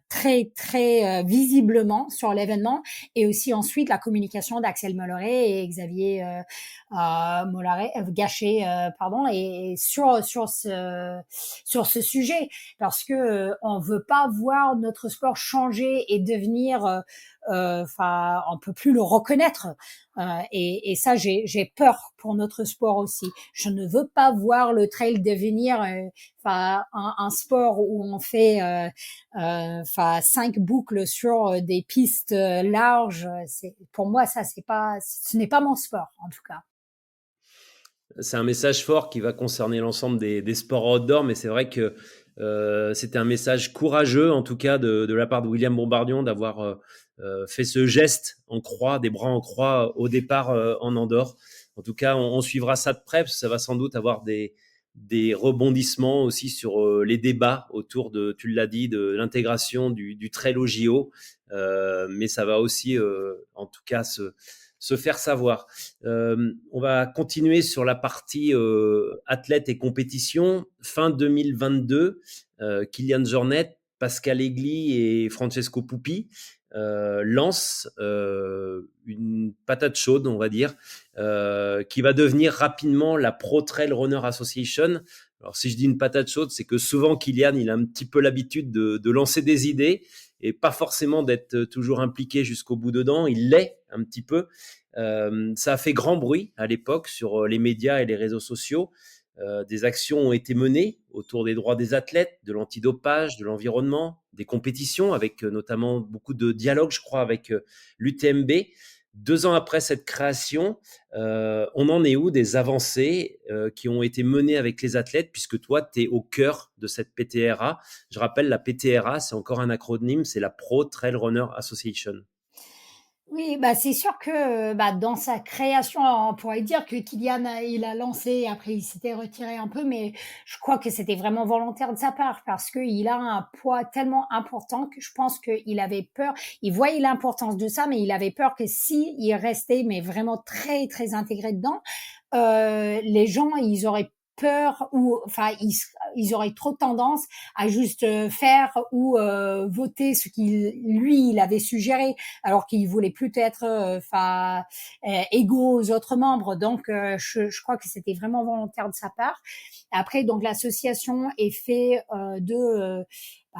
très très visiblement sur l'événement et aussi ensuite la communication d'Axel Molleret et Xavier Gachet pardon et sur ce sujet parce que on veut pas voir notre sport changer et devenir on peut plus le reconnaître et ça j'ai peur pour notre sport aussi. Je ne veux pas voir le trail devenir un sport où on fait 5 boucles sur des pistes larges. Pour moi ça ce n'est pas mon sport en tout cas. C'est un message fort qui va concerner l'ensemble des sports outdoor, mais c'est vrai que c'était un message courageux, en tout cas, de la part de William Bombardier, d'avoir fait ce geste en croix, des bras en croix au départ en Andorre. En tout cas, on suivra ça de près, parce que ça va sans doute avoir des rebondissements aussi sur les débats autour de, tu l'as dit, de l'intégration du trail au JO. Mais ça va aussi, en tout cas, se faire savoir. On va continuer sur la partie athlète et compétition. Fin 2022, Kylian Jornet, Pascal Egli et Francesco Pupi lancent une patate chaude, on va dire, qui va devenir rapidement la Pro Trail Runner Association. Alors, si je dis une patate chaude, c'est que souvent, Kylian, il a un petit peu l'habitude de lancer des idées et pas forcément d'être toujours impliqué jusqu'au bout dedans. Il l'est un petit peu. Ça a fait grand bruit à l'époque sur les médias et les réseaux sociaux. Des actions ont été menées autour des droits des athlètes, de l'antidopage, de l'environnement, des compétitions, avec notamment beaucoup de dialogues, je crois, avec l'UTMB. 2 ans après cette création, on en est où des avancées qui ont été menées avec les athlètes, puisque toi, tu es au cœur de cette PTRA. Je rappelle, la PTRA, c'est encore un acronyme, c'est la Pro Trail Runner Association. Oui, bah, c'est sûr que, bah, dans sa création, on pourrait dire que Kylian il a lancé, après il s'était retiré un peu, mais je crois que c'était vraiment volontaire de sa part parce qu'il a un poids tellement important que je pense qu'il avait peur. Il voyait l'importance de ça, mais il avait peur que si il restait, mais vraiment très, très intégré dedans, les gens, ils auraient peur ou enfin ils auraient trop tendance à juste faire ou voter ce qu'il lui il avait suggéré alors qu'il voulait plus être enfin égaux aux autres membres. Donc je crois que c'était vraiment volontaire de sa part. Après donc l'association est fait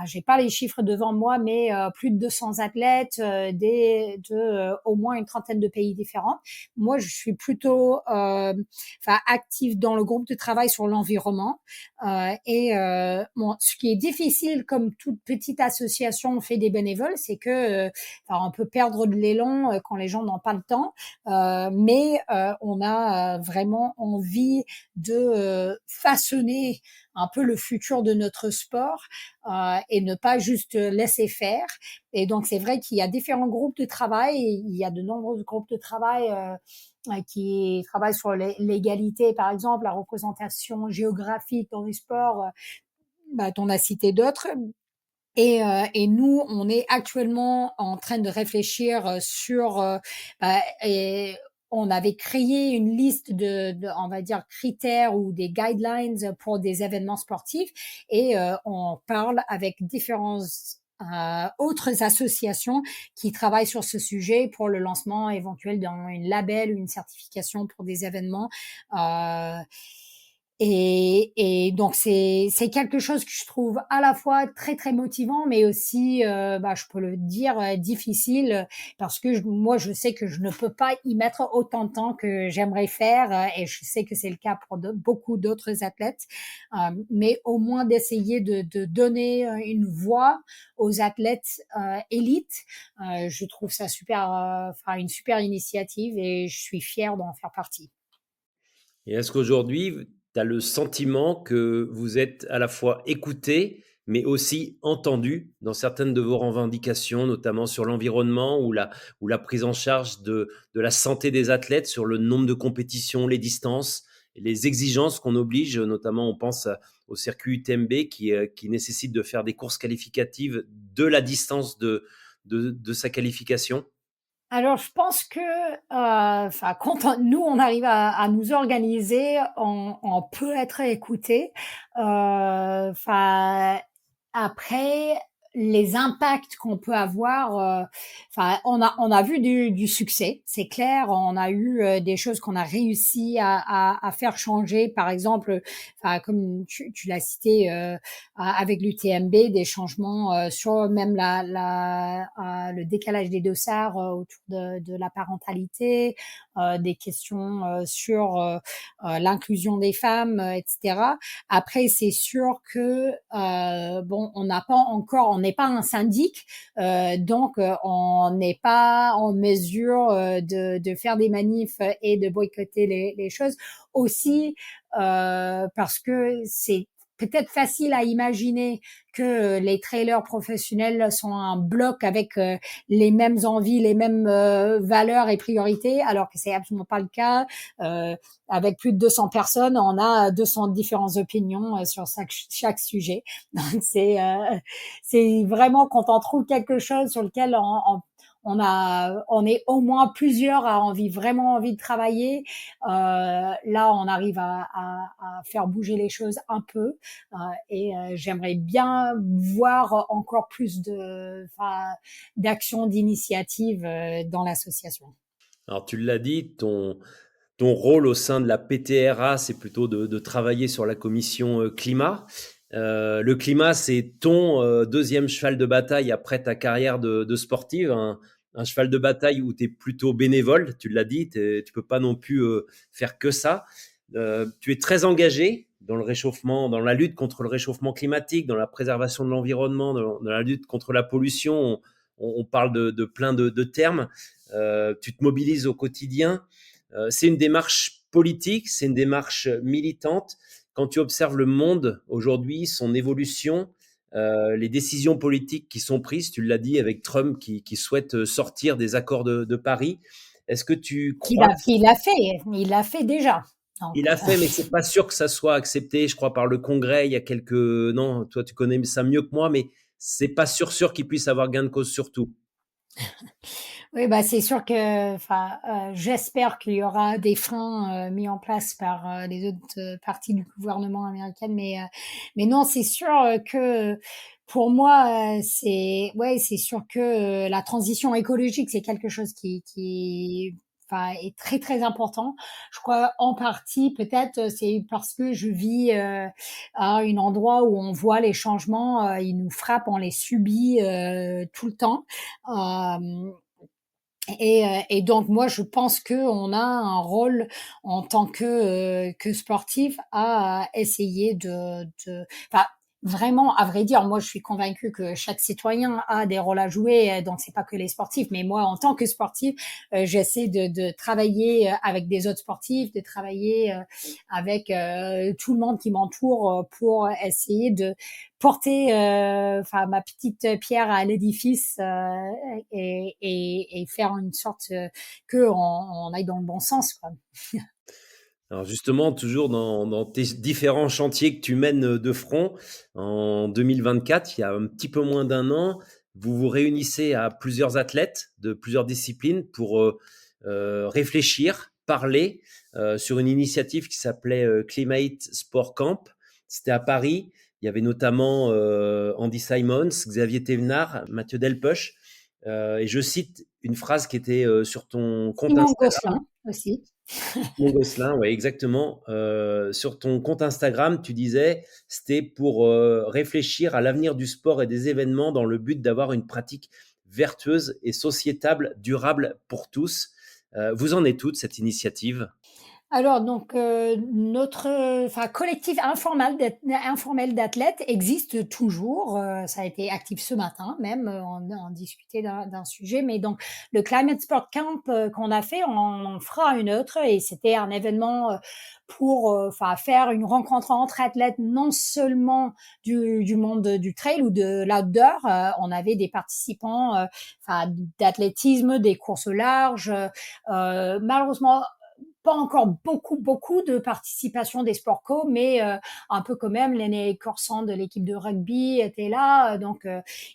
j'ai pas les chiffres devant moi, mais plus de 200 athlètes de au moins une trentaine de pays différents. Moi, je suis plutôt active dans le groupe de travail sur l'environnement. Ce qui est difficile, comme toute petite association fait des bénévoles, c'est que on peut perdre de l'élan quand les gens n'ont pas le temps, mais on a vraiment envie de façonner un peu le futur de notre sport et ne pas juste laisser faire. Et donc, c'est vrai qu'il y a différents groupes de travail. Il y a de nombreux groupes de travail qui travaillent sur l'égalité, par exemple, la représentation géographique dans les sports. T'en as cité d'autres. Et nous, on est actuellement en train de réfléchir sur et on avait créé une liste on va dire, critères ou des guidelines pour des événements sportifs et on parle avec différents autres associations qui travaillent sur ce sujet pour le lancement éventuel d'un label ou une certification pour des événements. Et donc c'est quelque chose que je trouve à la fois très très motivant, mais aussi je peux le dire difficile parce que moi je sais que je ne peux pas y mettre autant de temps que j'aimerais faire et je sais que c'est le cas pour beaucoup d'autres athlètes, mais au moins d'essayer de donner une voix aux athlètes élites, je trouve ça une super initiative et je suis fière d'en faire partie. Et est-ce qu'aujourd'hui, tu as le sentiment que vous êtes à la fois écouté, mais aussi entendu dans certaines de vos revendications, notamment sur l'environnement ou la prise en charge de la santé des athlètes, sur le nombre de compétitions, les distances, les exigences qu'on oblige, notamment on pense au circuit UTMB qui nécessite de faire des courses qualificatives de la distance de sa qualification? Alors, je pense que, quand nous, on arrive à nous organiser, on peut être écouté. Après, les impacts qu'on peut avoir, on a vu du succès, c'est clair. On a eu des choses qu'on a réussi à faire changer. Par exemple, comme tu l'as cité, avec l'UTMB, des changements sur même le décalage des dossards autour de la parentalité, des questions sur l'inclusion des femmes, etc. Après, c'est sûr que on n'est pas un syndic, donc on n'est pas en mesure de faire des manifs et de boycotter les choses. Aussi parce que c'est peut-être facile à imaginer que les trailers professionnels sont un bloc avec les mêmes envies, les mêmes valeurs et priorités, alors que c'est absolument pas le cas. Avec plus de 200 personnes, on a 200 différentes opinions sur chaque sujet. Donc c'est vraiment quand on trouve quelque chose sur lequel on est au moins plusieurs à vraiment envie de travailler. Là, on arrive à faire bouger les choses un peu, et j'aimerais bien voir encore plus d'actions, d'initiatives dans l'association. Alors, tu l'as dit, ton rôle au sein de la PTRA, c'est plutôt de travailler sur la commission climat. Le climat, c'est ton deuxième cheval de bataille après ta carrière de sportive, un cheval de bataille où tu es plutôt bénévole, tu l'as dit, tu peux pas non plus faire que ça. Tu es très engagé dans le réchauffement, dans la lutte contre le réchauffement climatique, dans la préservation de l'environnement, dans la lutte contre la pollution. On parle de plein de termes. tu te mobilises au quotidien. C'est une démarche politique, c'est une démarche militante. Quand tu observes le monde aujourd'hui, son évolution, les décisions politiques qui sont prises, tu l'as dit avec Trump qui souhaite sortir des accords de Paris, est-ce que tu crois Il l'a fait déjà. Donc, il a fait, mais c'est pas sûr que ça soit accepté, je crois, par le Congrès. Il y a quelques, non, toi, tu connais ça mieux que moi, mais c'est pas sûr qu'il puisse avoir gain de cause sur tout. oui, bah, c'est sûr que, enfin, j'espère qu'il y aura des freins mis en place par les autres parties du gouvernement américain, mais non, c'est sûr que pour moi, c'est sûr que la transition écologique, c'est quelque chose enfin, est très très important. Je crois en partie, peut-être, c'est parce que je vis à un endroit où on voit les changements, ils nous frappent, on les subit tout le temps. Euh, et donc moi je pense que on a un rôle en tant que sportif à essayer enfin vraiment à vrai dire moi je suis convaincue que chaque citoyen a des rôles à jouer donc c'est pas que les sportifs mais moi en tant que sportif j'essaie de travailler avec des autres sportifs de travailler avec tout le monde qui m'entoure pour essayer de porter enfin ma petite pierre à l'édifice et faire une sorte que on aille dans le bon sens quoi. Alors justement, toujours dans tes différents chantiers que tu mènes de front, en 2024, il y a un petit peu moins d'un an, vous vous réunissez à plusieurs athlètes de plusieurs disciplines pour réfléchir, parler sur une initiative qui s'appelait Climate Sport Camp. C'était à Paris. Il y avait notamment Andy Simons, Xavier Thévenard, Mathieu Delpech. Et je cite une phrase qui était sur ton compte Simon Instagram. Gosselin aussi. Mon Gosselin, ouais, exactement. Sur ton compte Instagram, tu disais, c'était pour réfléchir à l'avenir du sport et des événements dans le but d'avoir une pratique vertueuse et sociétable, durable pour tous. Vous en êtes toute cette initiative? Alors donc notre enfin collectif informel d'athlètes existe toujours. Ça a été actif ce matin même. On discutait d'un sujet, mais donc le Climate Sport Camp qu'on a fait, on en fera une autre et c'était un événement pour enfin faire une rencontre entre athlètes non seulement du monde du trail ou de l'outdoor. On avait des participants enfin d'athlétisme, des courses au large. Malheureusement pas encore beaucoup de participation des sports co, mais un peu quand même. L'aîné Corsan de l'équipe de rugby était là, donc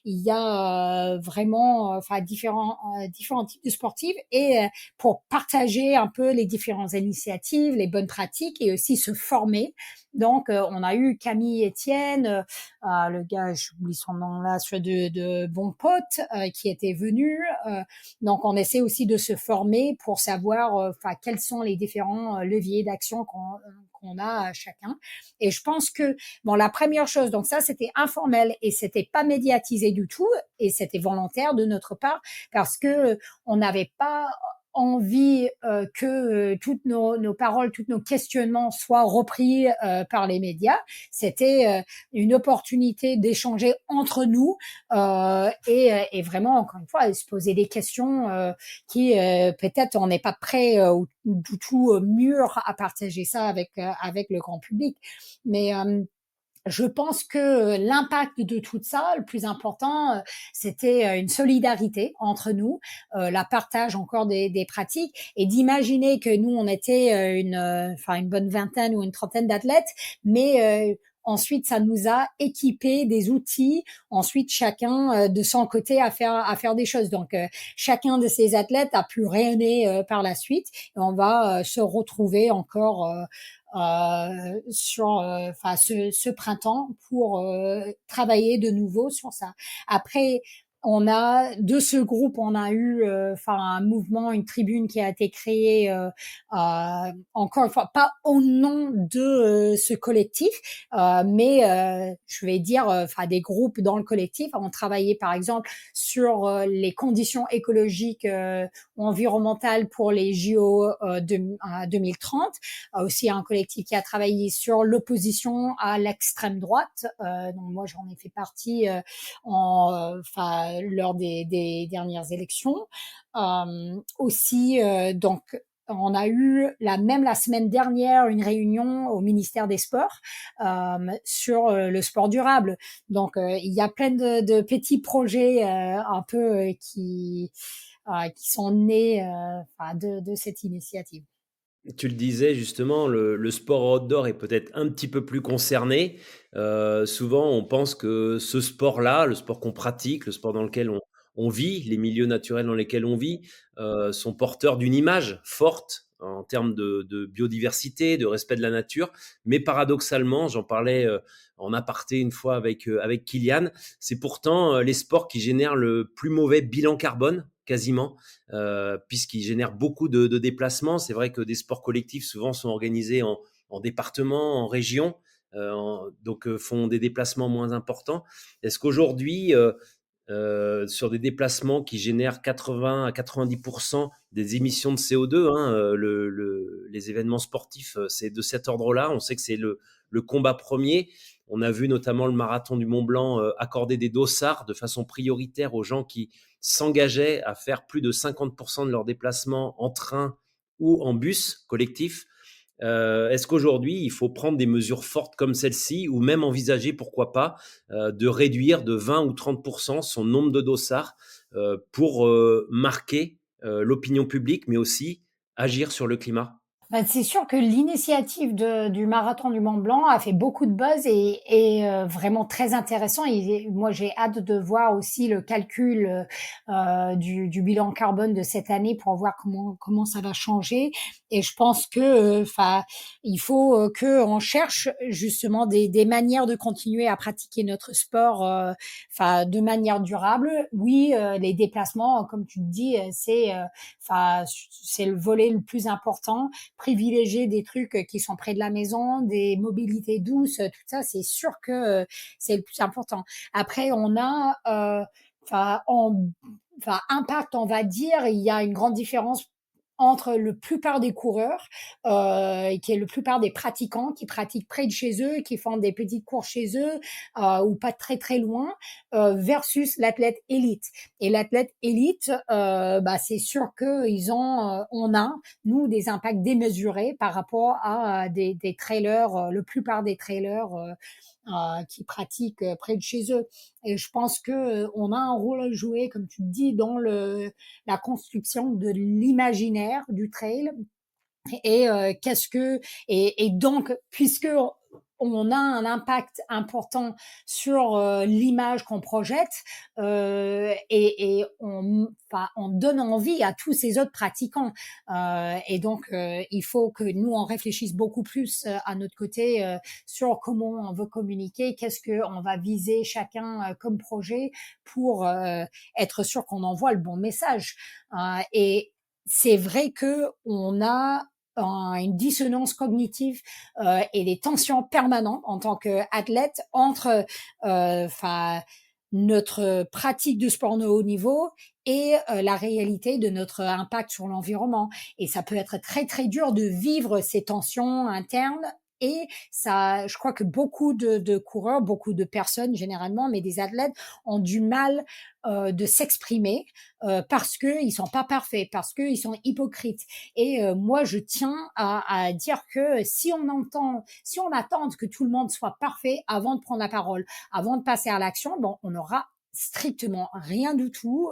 il y a vraiment, enfin différents types de sportifs et pour partager un peu les différentes initiatives, les bonnes pratiques et aussi se former. Donc on a eu Camille Etienne, le gars, j'oublie son nom là, de Bon Pote, qui était venu. Donc, on essaie aussi de se former pour savoir, enfin, quels sont les différents leviers d'action qu'on a chacun. Et je pense que, bon, la première chose, donc ça, c'était informel et c'était pas médiatisé du tout et c'était volontaire de notre part parce que on n'avait pas envie que toutes nos paroles, tous nos questionnements soient repris par les médias. C'était une opportunité d'échanger entre nous et vraiment, encore une fois, se poser des questions qui peut-être on n'est pas prêt ou du tout mûr à partager ça avec le grand public. Mais je pense que l'impact de tout ça, le plus important, c'était une solidarité entre nous, la partage encore des pratiques et d'imaginer que nous, on était enfin une bonne vingtaine ou une trentaine d'athlètes, mais ensuite, ça nous a équipé des outils. Ensuite, chacun de son côté à faire des choses. Donc, chacun de ces athlètes a pu rayonner par la suite. Et on va se retrouver encore sur enfin ce printemps pour travailler de nouveau sur ça. Après on a de ce groupe, on a eu enfin un mouvement, une tribune qui a été créée encore une fois pas au nom de ce collectif, mais je vais dire enfin des groupes dans le collectif ont travaillé par exemple sur les conditions écologiques environnementales pour les JO 2030. Aussi un collectif qui a travaillé sur l'opposition à l'extrême droite. Donc moi j'en ai fait partie enfin lors des dernières élections. Aussi, donc on a eu la semaine dernière une réunion au ministère des Sports sur le sport durable. Donc il y a plein de petits projets un peu qui sont nés de cette initiative. Tu le disais justement, le sport outdoor est peut-être un petit peu plus concerné. Souvent, on pense que ce sport-là, le sport qu'on pratique, le sport dans lequel on vit, les milieux naturels dans lesquels on vit, sont porteurs d'une image forte en termes de biodiversité, de respect de la nature. Mais paradoxalement, j'en parlais en aparté une fois avec Kylian, c'est pourtant les sports qui génèrent le plus mauvais bilan carbone, quasiment, puisqu'ils génèrent beaucoup de déplacements. C'est vrai que des sports collectifs souvent sont organisés en départements, en régions, donc font des déplacements moins importants. Est-ce qu'aujourd'hui, sur des déplacements qui génèrent 80 à 90% des émissions de CO2, hein, les événements sportifs, c'est de cet ordre-là. On sait que c'est le combat premier. On a vu notamment le marathon du Mont Blanc accorder des dossards de façon prioritaire aux gens qui s'engageaient à faire plus de 50% de leurs déplacements en train ou en bus collectif. Est-ce qu'aujourd'hui, il faut prendre des mesures fortes comme celle-ci ou même envisager, pourquoi pas, de réduire de 20 ou 30% son nombre de dossards pour marquer l'opinion publique, mais aussi agir sur le climat? Ben, c'est sûr que l'initiative du marathon du Mont Blanc a fait beaucoup de buzz et vraiment très intéressant. Et moi, j'ai hâte de voir aussi le calcul du bilan carbone de cette année pour voir comment ça va changer. Et je pense que, enfin, il faut que on cherche justement des manières de continuer à pratiquer notre sport, enfin, de manière durable. Oui, les déplacements, comme tu le dis, enfin, c'est le volet le plus important. Privilégier des trucs qui sont près de la maison, des mobilités douces, tout ça, c'est sûr que c'est le plus important. Après, on a, impact, on va dire, il y a une grande différence entre le plupart des coureurs, qui est le plupart des pratiquants qui pratiquent près de chez eux, qui font des petites courses chez eux ou pas très très loin, versus l'athlète élite. Et l'athlète élite, c'est sûr que on a nous des impacts démesurés par rapport à des trailers, le plupart des trailers qui pratiquent près de chez eux. Et je pense que on a un rôle à jouer, comme tu dis, dans la construction de l'imaginaire du trail et et donc puisque on a un impact important sur l'image qu'on projette et on donne envie à tous ces autres pratiquants et donc il faut que nous on réfléchisse beaucoup plus à notre côté sur comment on veut communiquer, qu'est-ce que on va viser chacun comme projet pour être sûr qu'on envoie le bon message et c'est vrai que on a une dissonance cognitive et des tensions permanentes en tant qu'athlète entre notre pratique de sport de haut niveau et la réalité de notre impact sur l'environnement. Et ça peut être très très dur de vivre ces tensions internes. Et ça, je crois que beaucoup de coureurs, beaucoup de personnes généralement, mais des athlètes ont du mal de s'exprimer parce que ils sont pas parfaits, parce qu'ils sont hypocrites. Et moi, je tiens à dire que si on attend que tout le monde soit parfait avant de prendre la parole, avant de passer à l'action, bon, on aura strictement rien du tout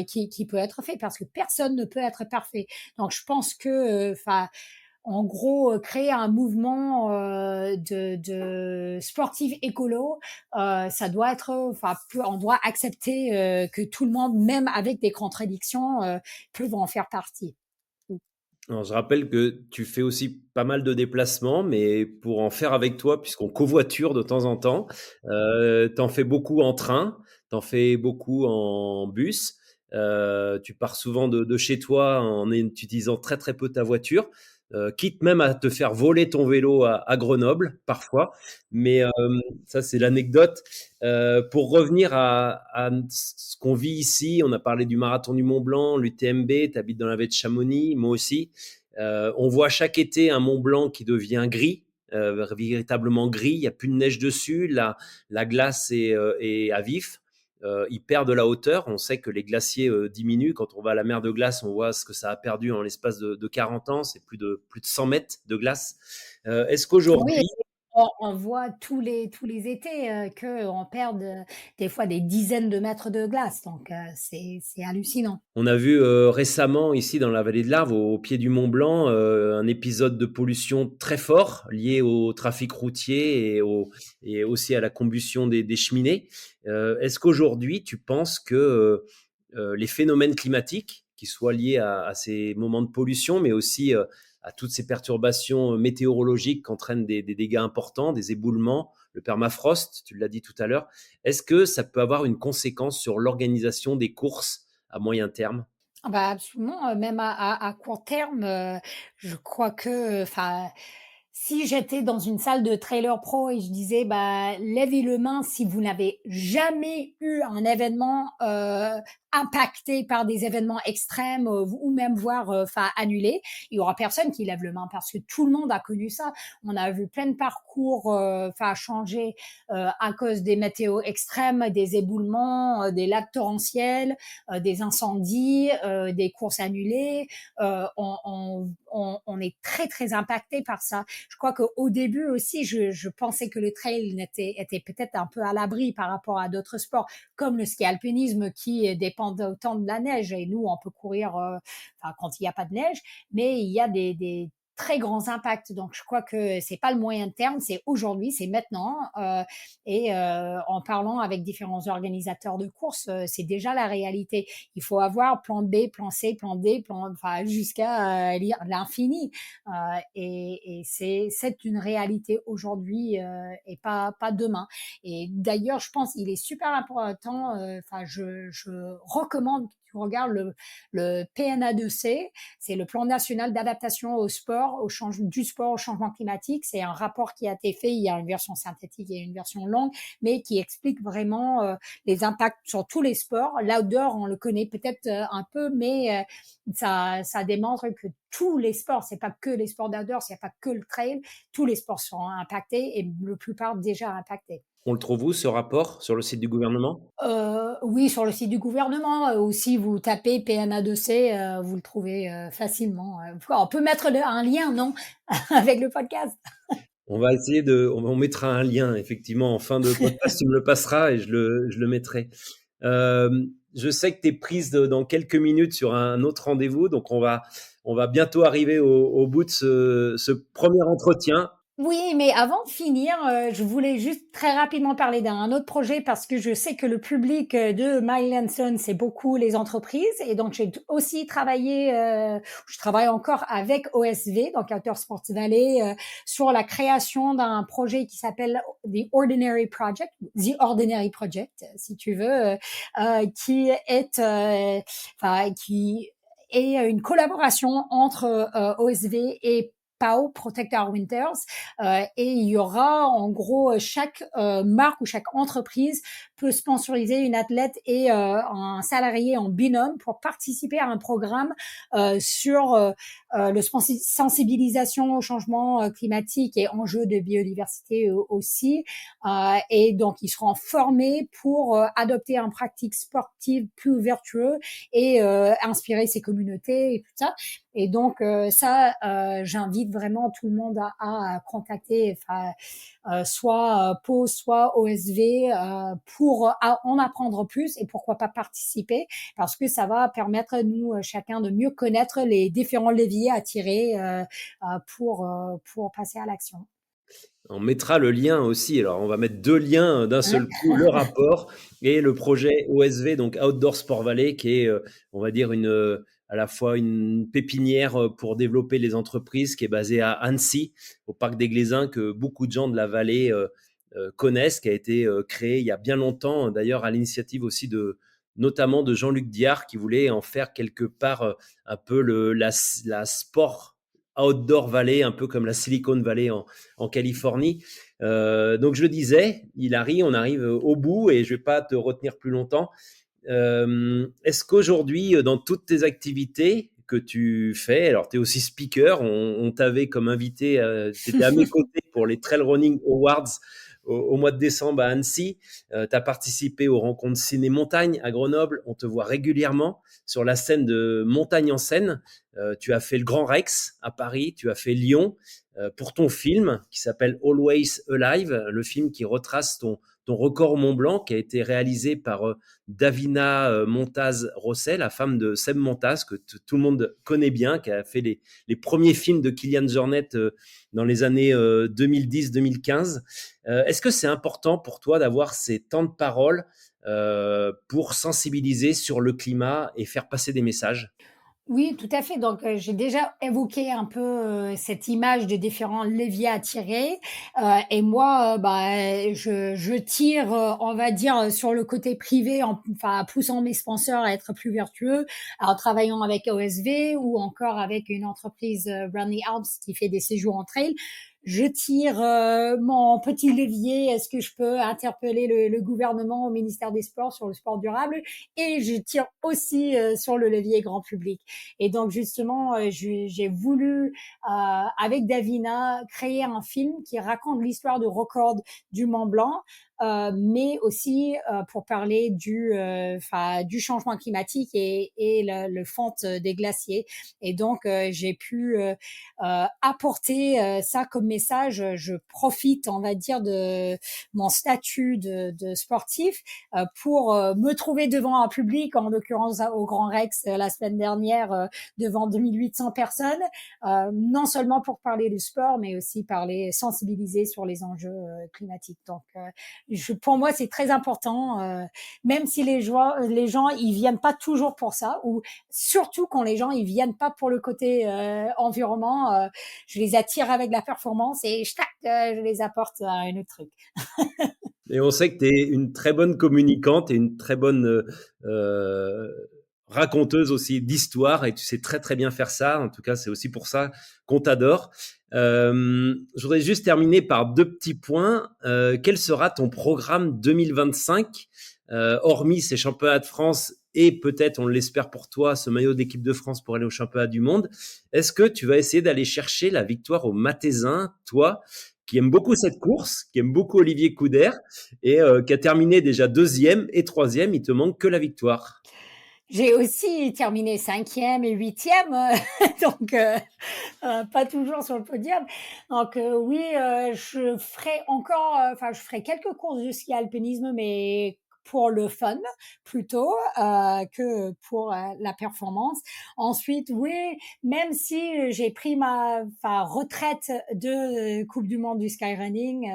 qui peut être fait parce que personne ne peut être parfait. Donc, je pense que, en gros, créer un mouvement de sportifs écolo, ça doit être, on doit accepter que tout le monde, même avec des contradictions, peuvent en faire partie. Alors, je rappelle que tu fais aussi pas mal de déplacements, mais pour en faire avec toi, puisqu'on covoiture de temps en temps, t'en fais beaucoup en train, t'en fais beaucoup en bus. Tu pars souvent de chez toi en utilisant très très peu ta voiture, quitte même à te faire voler ton vélo à Grenoble parfois. Mais ça, c'est l'anecdote. Pour revenir à ce qu'on vit ici, on a parlé du marathon du Mont Blanc, l'UTMB, tu habites dans la baie de Chamonix, moi aussi. On voit chaque été un Mont Blanc qui devient gris, véritablement gris, il n'y a plus de neige dessus, la glace est à vif. il perd de la hauteur. On sait que les glaciers diminuent. Quand on va à la mer de glace, on voit ce que ça a perdu en l'espace de 40 ans. C'est plus de 100 mètres de glace. Est-ce Oui, qu'aujourd'hui, on voit tous les étés, qu'on perd, des fois des dizaines de mètres de glace, donc c'est hallucinant. on a vu récemment ici dans la vallée de l'Arve, au pied du Mont Blanc, un épisode de pollution très fort lié au trafic routier et aussi à la combustion des cheminées. Est-ce qu'aujourd'hui, tu penses que les phénomènes climatiques, qui soient liés à ces moments de pollution, mais aussi à toutes ces perturbations météorologiques qui entraînent des dégâts importants, des éboulements, le permafrost, tu l'as dit tout à l'heure, est-ce que ça peut avoir une conséquence sur l'organisation des courses à moyen terme? Ah bah, absolument, même à court terme, je crois que, enfin, si j'étais dans une salle de trailer pro et je disais: «Bah, levez le main si vous n'avez jamais eu un événement, impacté par des événements extrêmes, ou même voire, enfin annulés», il y aura personne qui lève le main parce que tout le monde a connu ça. On a vu plein de parcours, enfin changer, à cause des météos extrêmes, des éboulements, des lacs torrentiels, des incendies, des courses annulées. On est très très impacté par ça. Je crois qu'au début aussi, je pensais que le trail était peut-être un peu à l'abri par rapport à d'autres sports, comme le ski alpinisme qui dépend autant de la neige. Et nous, on peut courir, enfin, quand il n'y a pas de neige, mais il y a des très grands impacts. Donc, je crois que c'est pas le moyen terme, c'est aujourd'hui, c'est maintenant. En parlant avec différents organisateurs de courses, c'est déjà la réalité. Il faut avoir plan B, plan C, plan D, enfin, jusqu'à l'infini. Et c'est une réalité aujourd'hui, et pas demain. Et d'ailleurs, je pense il est super important. Enfin, je recommande que tu regardes le PNA2C, c'est le plan national d'adaptation au sport, du sport au changement climatique. C'est un rapport qui a été fait. Il y a une version synthétique et une version longue, mais qui explique vraiment les impacts sur tous les sports. L'outdoor, on le connaît peut-être un peu, mais ça démontre que tous les sports, c'est pas que les sports d'outdoor, c'est pas que le trail, tous les sports sont impactés et la plupart déjà impactés. On le trouve où ce rapport? Sur le site du gouvernement? Oui, sur le site du gouvernement, ou si vous tapez PNA2C, vous le trouvez facilement. On peut mettre un lien, non, avec le podcast. On va essayer on mettra un lien effectivement en fin de podcast, tu me le passeras et je le mettrai. Je sais que tu es prise dans quelques minutes sur un autre rendez-vous, donc on va bientôt arriver au bout de ce premier entretien. Oui, mais avant de finir, je voulais juste très rapidement parler d'un autre projet parce que je sais que le public de Mile Son, c'est beaucoup les entreprises. Et donc, j'ai aussi travaillé, je travaille encore avec OSV, donc Outdoor Sports Valley, sur la création d'un projet qui s'appelle The Ordinary Project, si tu veux, qui est, qui est une collaboration entre OSV et PAO, Protect Our Winters, et il y aura en gros chaque marque ou chaque entreprise peut sponsoriser une athlète et un salarié en binôme pour participer à un programme sur le sensibilisation au changement climatique et enjeux de biodiversité aussi. Et donc, ils seront formés pour adopter une pratique sportive plus vertueuse et inspirer ces communautés et tout ça. Et donc ça, j'invite vraiment tout le monde à contacter, soit PO, soit OSV, pour en apprendre plus et pourquoi pas participer, parce que ça va permettre nous chacun de mieux connaître les différents leviers à tirer pour passer à l'action. On mettra le lien aussi. Alors, on va mettre deux liens d'un seul coup, le rapport et le projet OSV, donc Outdoor Sport Valley, qui est, on va dire, à la fois une pépinière pour développer les entreprises, qui est basée à Annecy, au parc des Glaisins, que beaucoup de gens de la vallée connaissent, qui a été créé il y a bien longtemps, d'ailleurs à l'initiative aussi notamment de Jean-Luc Diard, qui voulait en faire quelque part un peu la sport outdoor valley, un peu comme la Silicon Valley en Californie. Donc je le disais, Hilary, on arrive au bout et je vais pas te retenir plus longtemps. Est-ce qu'aujourd'hui, dans toutes tes activités que tu fais, alors tu es aussi speaker, on t'avait comme invité, tu étais à mes côtés pour les Trail Running Awards au mois de décembre à Annecy. Tu as participé aux rencontres Ciné-Montagne à Grenoble. On te voit régulièrement sur la scène de Montagne en scène. Tu as fait le Grand Rex à Paris, tu as fait Lyon pour ton film qui s'appelle Always Alive, le film qui retrace ton record au Mont Blanc, qui a été réalisé par Davina Montaz-Rosset, la femme de Seb Montaz, que tout le monde connaît bien, qui a fait les premiers films de Kylian Jornet dans les années 2010-2015. Est-ce que c'est important pour toi d'avoir ces temps de parole pour sensibiliser sur le climat et faire passer des messages? Oui, tout à fait. Donc, j'ai déjà évoqué un peu, cette image des différents leviers à tirer, et moi, je tire, on va dire, sur le côté privé en poussant mes sponsors à être plus vertueux, en travaillant avec OSV ou encore avec une entreprise, Brandly Alps qui fait des séjours en trail. Je tire mon petit levier. Est-ce que je peux interpeller le gouvernement au ministère des Sports sur le sport durable? Et je tire aussi sur le levier grand public. Et donc justement, j'ai voulu, avec Davina, créer un film qui raconte l'histoire de Record du Mont Blanc, mais aussi pour parler du changement climatique et le fonte des glaciers. Et donc j'ai pu apporter ça comme message. Je profite, on va dire, de mon statut de sportif pour me trouver devant un public, en l'occurrence au Grand Rex la semaine dernière, devant 2800 personnes, non seulement pour parler du sport, mais aussi sensibiliser sur les enjeux climatiques. Donc, pour moi, c'est très important, même si les gens, ils viennent pas toujours pour ça, ou surtout quand les gens, ils viennent pas pour le côté environnement, je les attire avec la performance et je les apporte à un autre truc. Et on sait que tu es une très bonne communicante et une très bonne raconteuse aussi d'histoire, et tu sais très très bien faire ça. En tout cas, c'est aussi pour ça qu'on t'adore. Je voudrais juste terminer par deux petits points. Quel sera ton programme 2025, hormis ces championnats de France et peut-être, on l'espère pour toi, ce maillot d'équipe de France pour aller au championnat du monde? Est-ce que tu vas essayer d'aller chercher la victoire au Mathésin, toi, qui aime beaucoup cette course, qui aime beaucoup Olivier Coudert et qui a terminé déjà deuxième et troisième? Il te manque que la victoire. J'ai aussi terminé cinquième et huitième, donc pas toujours sur le podium. Donc oui, je ferai quelques courses de ski alpinisme, mais pour le fun plutôt que pour la performance. Ensuite, oui, même si j'ai pris ma retraite de Coupe du Monde du skyrunning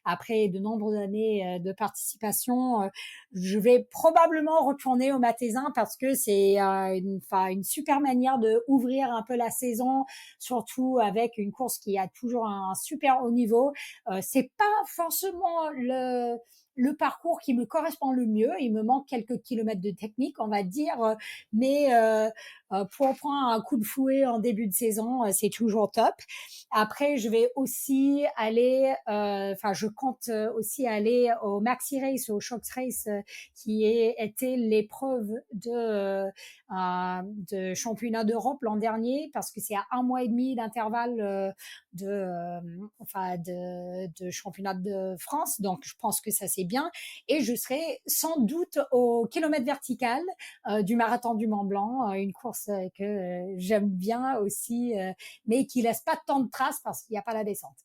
après de nombreuses années de participation, je vais probablement retourner au Mathésin parce que c'est une super manière de ouvrir un peu la saison, surtout avec une course qui a toujours un super haut niveau. C'est pas forcément le parcours qui me correspond le mieux. Il me manque quelques kilomètres de technique, on va dire, mais pour prendre un coup de fouet en début de saison, c'est toujours top. Après, je vais aussi aller, je compte aussi aller au Maxi Race, au Shox Race, qui était l'épreuve de championnat d'Europe l'an dernier, parce que c'est à 1 mois et demi d'intervalle de championnat de France. Donc, je pense que ça c'est bien. Et je serai sans doute au kilomètre vertical du marathon du Mont Blanc, une course que j'aime bien aussi, mais qui laisse pas tant de traces parce qu'il n'y a pas la descente.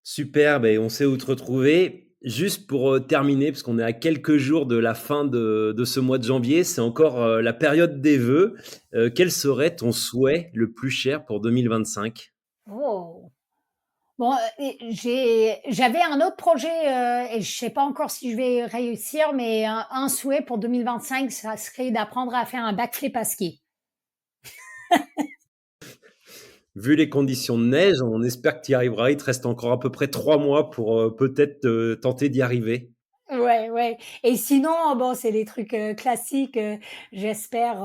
Super, ben on sait où te retrouver. Juste pour terminer, parce qu'on est à quelques jours de la fin de ce mois de janvier, c'est encore la période des vœux. Quel serait ton souhait le plus cher pour 2025? Oh. Bon, j'avais un autre projet et je sais pas encore si je vais réussir, mais un souhait pour 2025, ça serait d'apprendre à faire un backflip à ski. Vu les conditions de neige, on espère que tu y arriveras. Il te reste encore à peu près 3 mois pour peut-être tenter d'y arriver. Ouais, ouais. Et sinon, bon, c'est des trucs classiques. J'espère,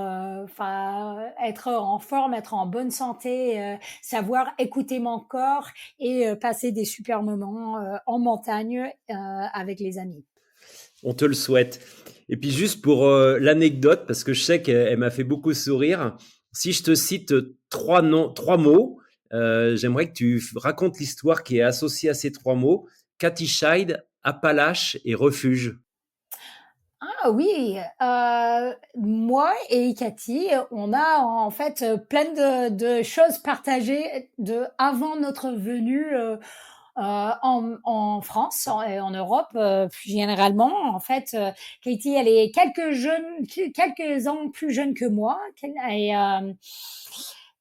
être en forme, être en bonne santé, savoir écouter mon corps et passer des super moments en montagne avec les amis. On te le souhaite. Et puis juste pour l'anecdote, parce que je sais qu'elle m'a fait beaucoup sourire, si je te cite trois mots, j'aimerais que tu racontes l'histoire qui est associée à ces trois mots. Cathy Scheid, Appalaches et Refuge. Ah oui, moi et Cathy, on a en fait plein de choses partagées de avant notre venue en France et en Europe plus généralement. En fait, Cathy, elle est quelques ans plus jeune que moi.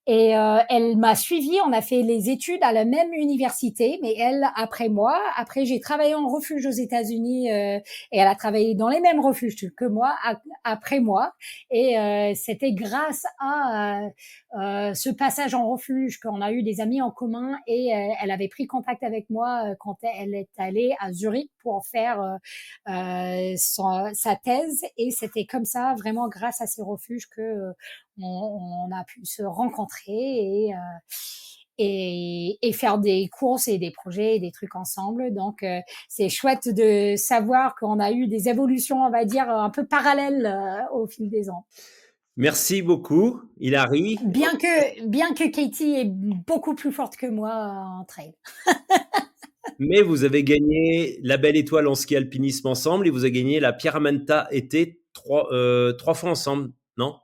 Elle m'a suivie, on a fait les études à la même université, mais elle après moi. Après, j'ai travaillé en refuge aux États-Unis et elle a travaillé dans les mêmes refuges que moi après moi. Et c'était grâce à ce passage en refuge qu'on a eu des amis en commun et elle avait pris contact avec moi quand elle est allée à Zurich pour faire sa thèse. Et c'était comme ça, vraiment grâce à ces refuges que on a pu se rencontrer et faire des courses et des projets et des trucs ensemble. Donc, c'est chouette de savoir qu'on a eu des évolutions, on va dire, un peu parallèles au fil des ans. Merci beaucoup, Hilary. Bien que Katie est beaucoup plus forte que moi en trail. Mais vous avez gagné la Belle Étoile en ski alpinisme ensemble et vous avez gagné la Pierre Manta été 3 fois ensemble, non?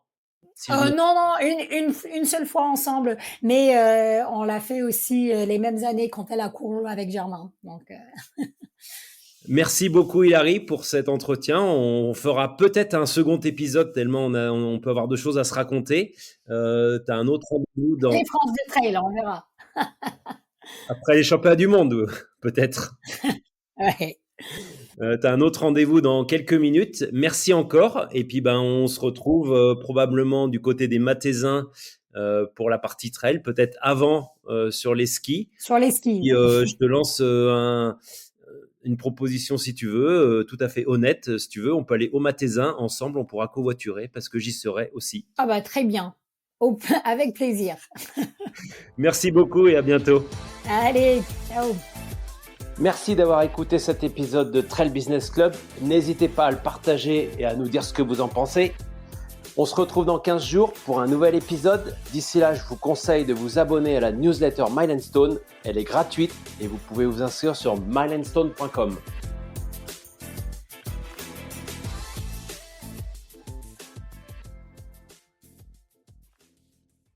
Non, une seule fois ensemble, mais on l'a fait aussi les mêmes années quand elle a couru avec Germain. Donc, Merci beaucoup Hilary pour cet entretien. On fera peut-être un second épisode tellement on peut avoir de choses à se raconter. Tu as un autre rendez-vous les France de trail, on verra. Après les championnats du monde, peut-être. Ouais. Tu as un autre rendez-vous dans quelques minutes. Merci encore. Et puis, on se retrouve probablement du côté des Mathésins pour la partie trail, peut-être avant sur les skis. Sur les skis. Et, je te lance une proposition si tu veux, tout à fait honnête. Si tu veux, on peut aller au Mathésins ensemble, on pourra covoiturer parce que j'y serai aussi. Ah bah très bien. Avec plaisir. Merci beaucoup et à bientôt. Allez, ciao. Merci d'avoir écouté cet épisode de Trail Business Club. N'hésitez pas à le partager et à nous dire ce que vous en pensez. On se retrouve dans 15 jours pour un nouvel épisode. D'ici là, je vous conseille de vous abonner à la newsletter Mile & Stone. Elle est gratuite et vous pouvez vous inscrire sur mileandstone.com.